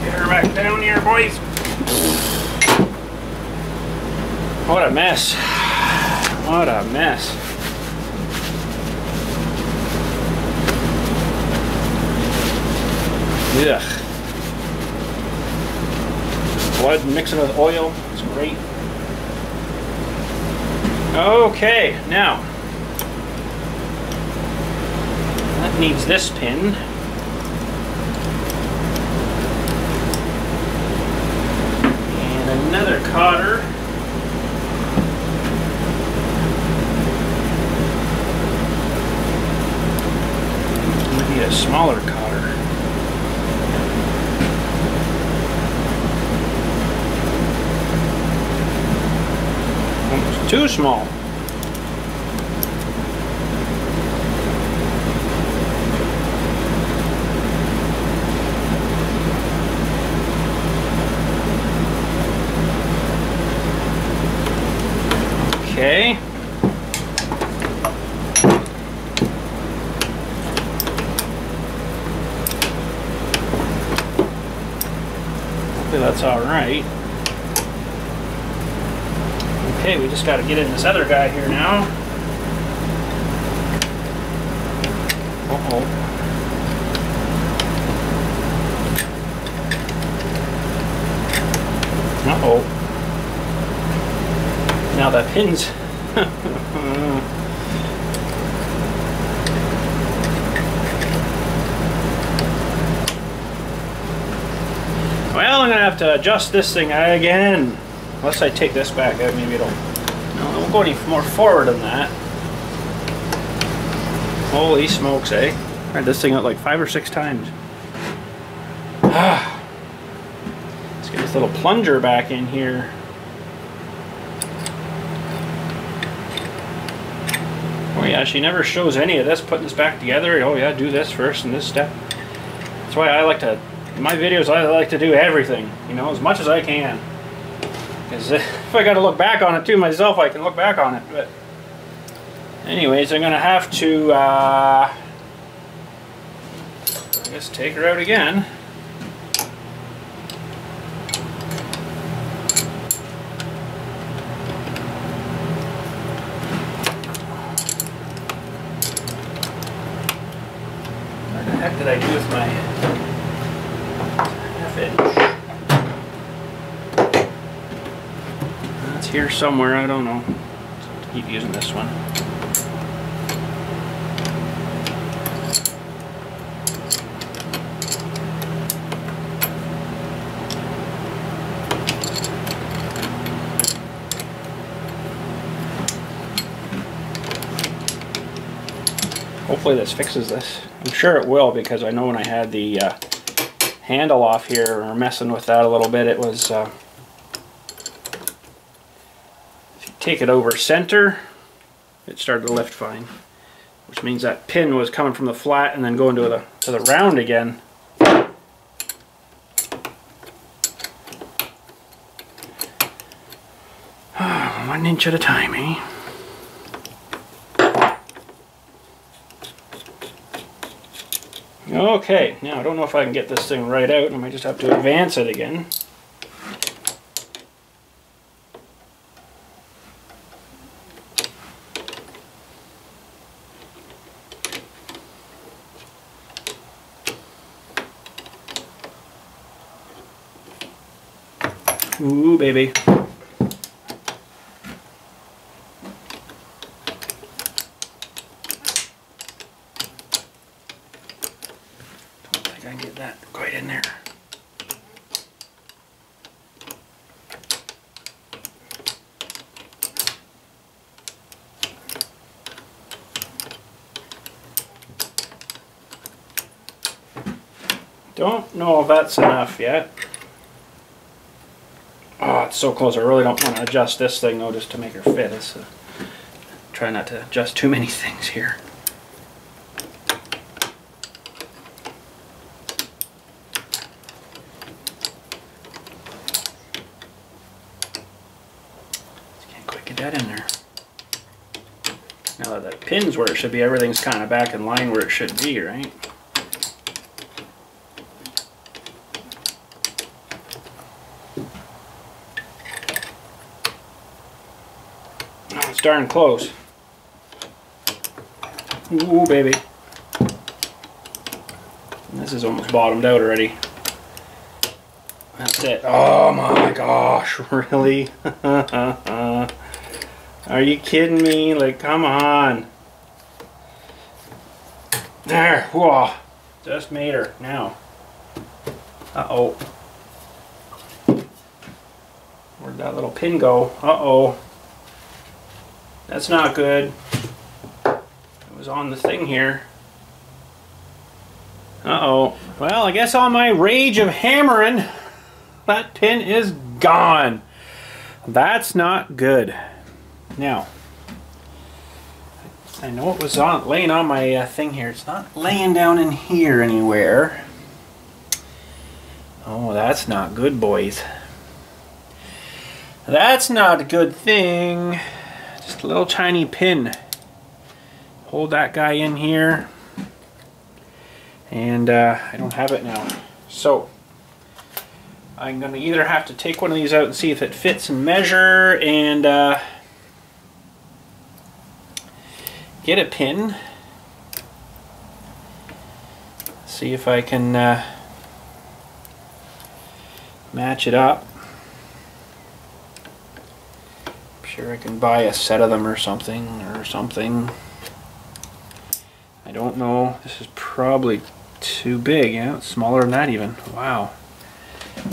Get her back down here, boys. What a mess. What a mess. Ugh. Blood mixing with oil. It's great. Okay, now. That needs this pin. And another cotter. We need a smaller cotter. Almost too small. Okay. Hopefully that's all right. Okay, we just got to get in this other guy here now. Uh-oh. Uh-oh. Now that pin's well, I'm gonna have to adjust this thing again. Unless I take this back, maybe it'll. No, it won't go any more forward than that. Holy smokes, eh? I tried this thing out like 5 or 6 times. Let's get this little plunger back in here. Oh yeah, she never shows any of this, putting this back together. Oh yeah, do this first and this step. That's why I like to, in my videos, I like to do everything, you know, as much as I can. Because if I got to look back on it too myself, I can look back on it. But anyways, I'm going to have to, I guess, take her out again. What the heck did I do with my half-inch? It's here somewhere, I don't know. So keep using this one. Hopefully this fixes this. I'm sure it will, because I know when I had the handle off here, or messing with that a little bit, it was if you take it over center, it started to lift fine, which means that pin was coming from the flat and then going to the round again. One inch at a time, eh? Okay, now I don't know if I can get this thing right out. I might just have to advance it again. Ooh, baby. I can get that quite in there. Don't know if that's enough yet. Oh, it's so close. I really don't want to adjust this thing though, just to make her fit. Try not to adjust too many things here. That in there. Now that that pin's where it should be, everything's kind of back in line where it should be, right? Oh, it's darn close. Ooh, baby. And this is almost bottomed out already. That's it. Oh my gosh, really? Are you kidding me? Like, come on. There. Whoa. Just made her. Now. Uh-oh. Where'd that little pin go? Uh-oh. That's not good. It was on the thing here. Uh-oh. Well, I guess on my rage of hammering, that pin is gone. That's not good. Now, I know it was laying on my thing here. It's not laying down in here anywhere. Oh, that's not good, boys. That's not a good thing. Just a little tiny pin. Hold that guy in here. And I don't have it now. So, I'm going to either have to take one of these out and see if it fits and measure and get a pin. See if I can match it up. I'm sure I can buy a set of them or something. I don't know. This is probably too big. Yeah, it's smaller than that even. Wow.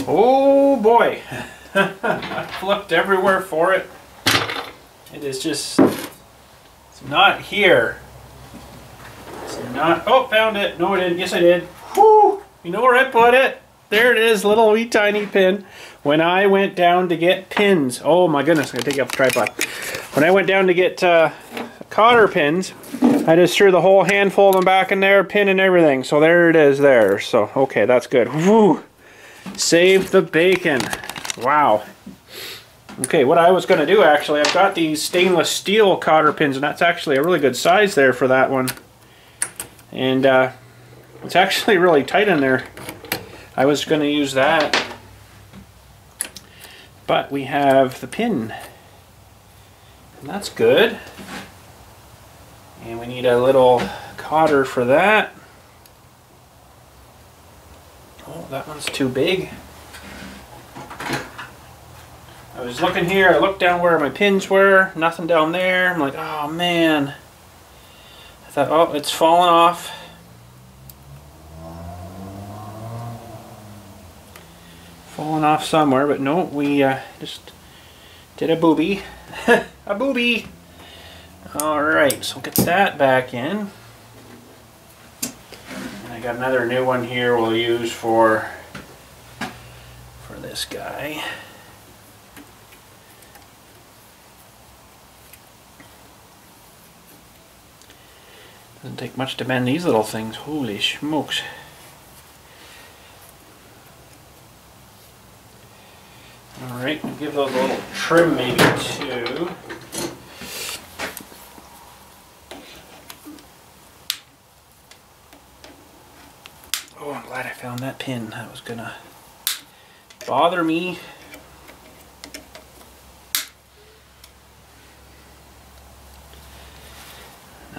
Oh boy. I looked everywhere for it. It is just... It's not here. It's not... Oh, found it. No, I didn't. Yes, I did. Whew! You know where I put it? There it is, little wee tiny pin. When I went down to get pins... Oh my goodness, I gotta take it off the tripod. When I went down to get cotter pins, I just threw the whole handful of them back in there, pin and everything. So there it is there. So, okay, that's good. Whew! Saved the bacon. Wow. Okay, what I was going to do actually, I've got these stainless steel cotter pins, and that's actually a really good size there for that one. And it's actually really tight in there. I was going to use that. But we have the pin. And that's good. And we need a little cotter for that. Oh, that one's too big. I was looking here, I looked down where my pins were, nothing down there. I'm like, oh man. I thought, oh, it's falling off. Falling off somewhere, but no, we just did a boobie. A boobie! Alright, so get that back in. And I got another new one here we'll use for this guy. Doesn't take much to bend these little things. Holy smokes. Alright, give those a little trim maybe too. Oh, I'm glad I found that pin. That was gonna bother me.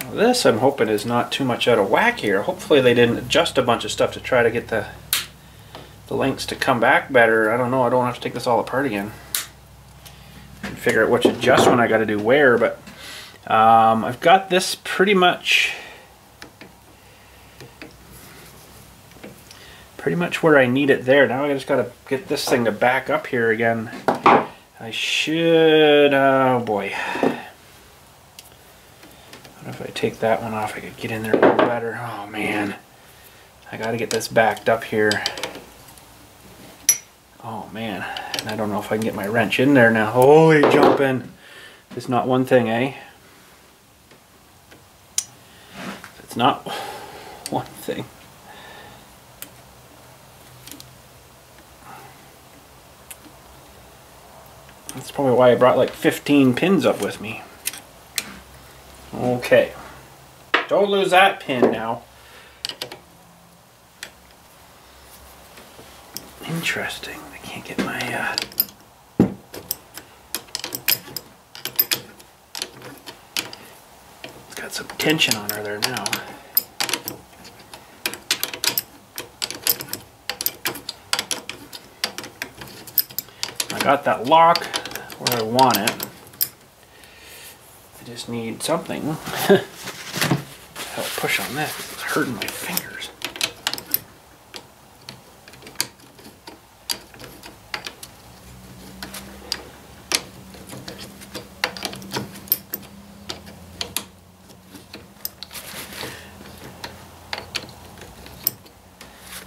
Now this I'm hoping is not too much out of whack here. Hopefully they didn't adjust a bunch of stuff to try to get the links to come back better. I don't know, I don't have to take this all apart again and figure out which adjustment I got to do where, but I've got this pretty much where I need it there. Now I just got to get this thing to back up here again. I should, oh boy. What if I take that one off? I could get in there a little better. Oh man, I got to get this backed up here. Oh man, and I don't know if I can get my wrench in there now. Holy jumping. It's not one thing, eh? It's not one thing. That's probably why I brought like 15 pins up with me. Okay. Don't lose that pin now. Interesting. I can't get my it's got some tension on her there now. I got that lock where I want it. I just need something to help push on this. It's hurting my fingers.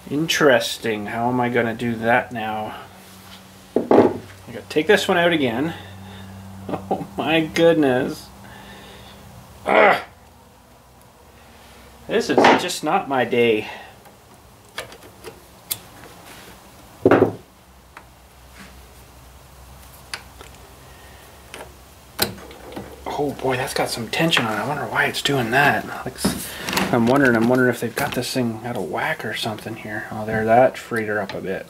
Interesting. How am I going to do that now? I got to take this one out again. Oh my goodness. Ugh. This is just not my day. Oh boy, that's got some tension on it. I wonder why it's doing that. Like, I'm wondering if they've got this thing out of whack or something here. Oh, there, that freed her up a bit.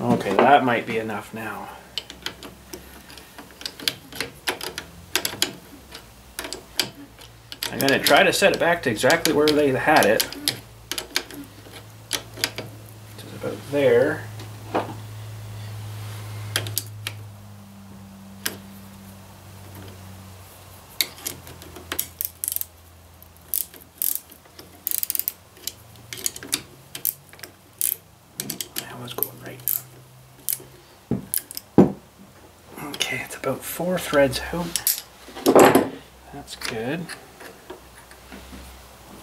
Okay, that might be enough now. I'm gonna try to set it back to exactly where they had it. Which is about there. Okay, it's about 4 threads out. That's good.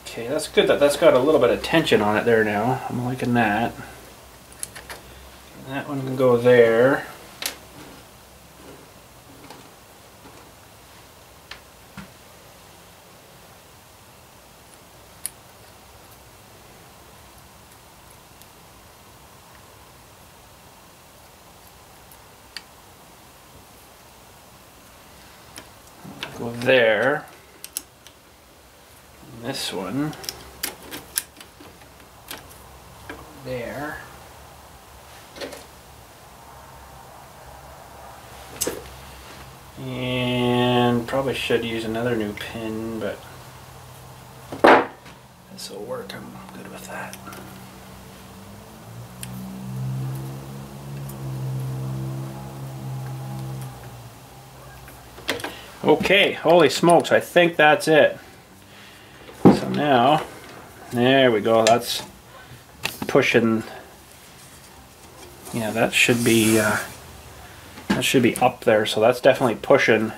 Okay, that's good that that's got a little bit of tension on it there now. I'm liking that. That one can go there. Go there. And this one there. And probably should use another new pin, but this will work. I'm good with that. Okay, holy smokes, I think that's it. So now, there we go, that's pushing, yeah, that should be up there, so that's definitely pushing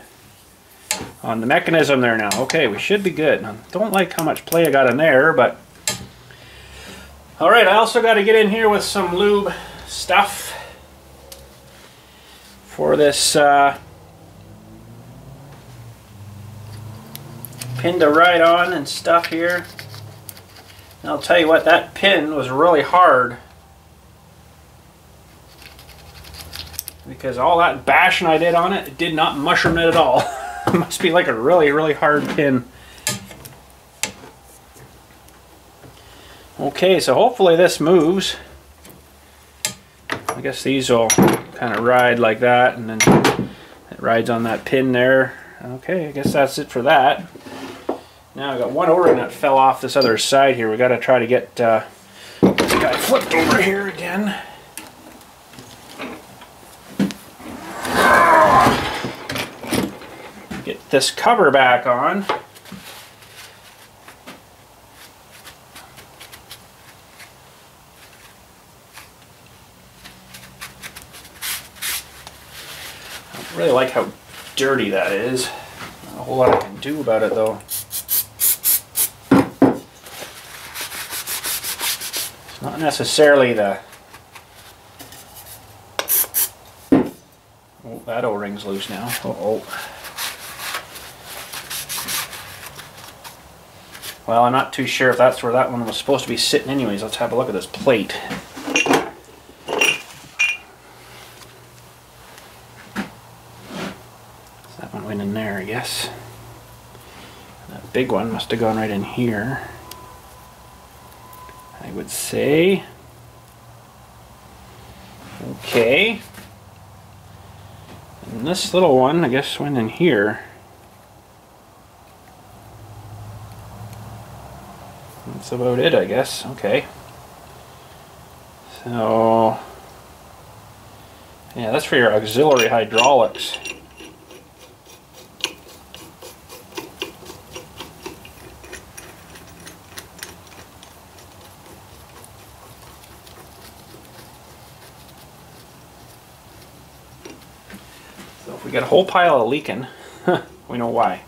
on the mechanism there now. Okay, we should be good. I don't like how much play I got in there, but alright, I also got to get in here with some lube stuff for this pin to ride on and stuff here. And I'll tell you what, that pin was really hard. Because all that bashing I did on it, it did not mushroom it at all. It must be like a really, really hard pin. Okay, so hopefully this moves. I guess these will kind of ride like that, and then it rides on that pin there. Okay, I guess that's it for that. Now I got one O-ring that fell off this other side here. We got to try to get this guy flipped over here again. Get this cover back on. I really like how dirty that is. Not a whole lot I can do about it though. It's not necessarily the... Oh, that O-ring's loose now. Uh-oh. Well, I'm not too sure if that's where that one was supposed to be sitting anyways. Let's have a look at this plate. That one went in there, I guess. That big one must have gone right in here, I would say. Okay. And this little one, I guess, went in here. That's about it, I guess. Okay. So, yeah, that's for your auxiliary hydraulics. So if we get a whole pile of leaking, we know why.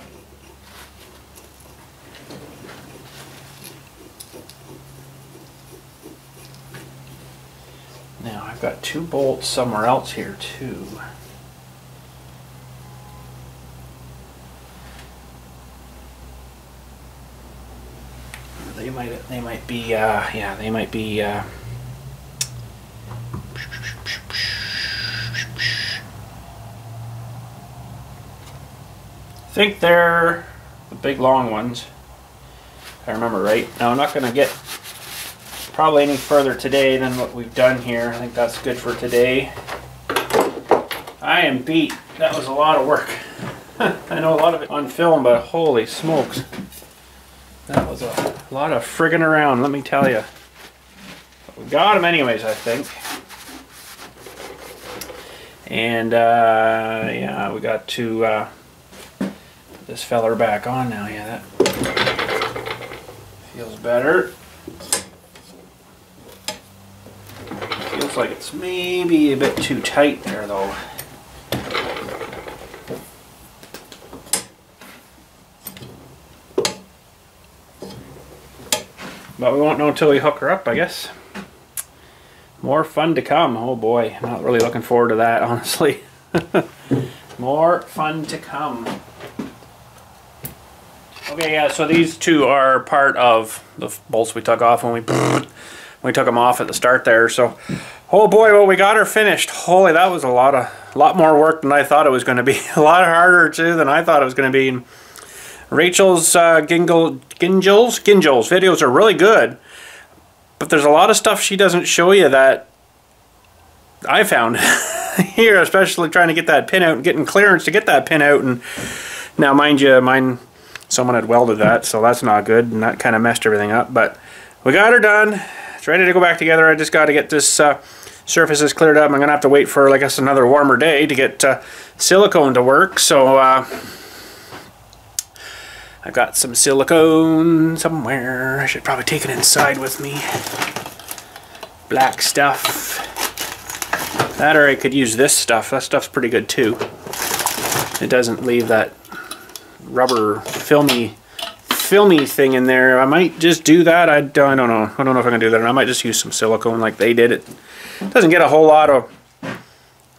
Now I've got two bolts somewhere else here too. They might be yeah, they might be I think they're the big long ones, if I remember right. Now I'm not going to get probably any further today than what we've done here. I think that's good for today. I am beat. That was a lot of work. I know a lot of it on film, but holy smokes. That was a lot of friggin' around, let me tell you. But we got them anyways, I think. And yeah, we got to put this feller back on now. Yeah, that feels better. Feels like it's maybe a bit too tight there though. But we won't know until we hook her up, I guess. More fun to come. Oh boy, I'm not really looking forward to that, honestly. More fun to come. Okay, yeah, so these two are part of the bolts we took off when we took them off at the start there. So, oh boy, well, we got her finished. Holy, that was a lot more work than I thought it was going to be. A lot harder too than I thought it was going to be. Rachel's Gingell's videos are really good, but there's a lot of stuff she doesn't show you that I found here, especially trying to get that pin out and getting clearance to get that pin out. And now, mind you, someone had welded that, so that's not good, and that kind of messed everything up. But we got her done. It's ready to go back together. I just got to get this surfaces cleared up. I'm gonna have to wait for, I guess, another warmer day to get silicone to work. So I've got some silicone somewhere. I should probably take it inside with me. Black stuff. That, or I could use this stuff. That stuff's pretty good too. It doesn't leave that rubber filmy thing in there. I might just do that. I don't know. I don't know if I can do that. And I might just use some silicone like they did. It doesn't get a whole lot of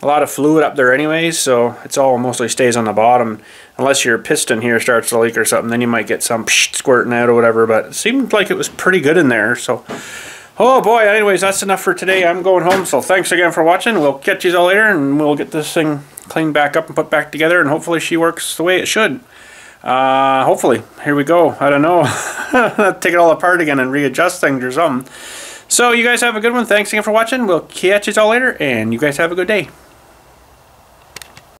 a lot of fluid up there anyways, so it's all mostly stays on the bottom. Unless your piston here starts to leak or something, then you might get some squirting out or whatever, but it seemed like it was pretty good in there. So, oh boy, anyways, that's enough for today. I'm going home, so thanks again for watching. We'll catch you all later, and we'll get this thing cleaned back up and put back together, and hopefully she works the way it should. Hopefully. Here we go. I don't know. Take it all apart again and readjust things or something. So you guys have a good one. Thanks again for watching. We'll catch you all later, and you guys have a good day.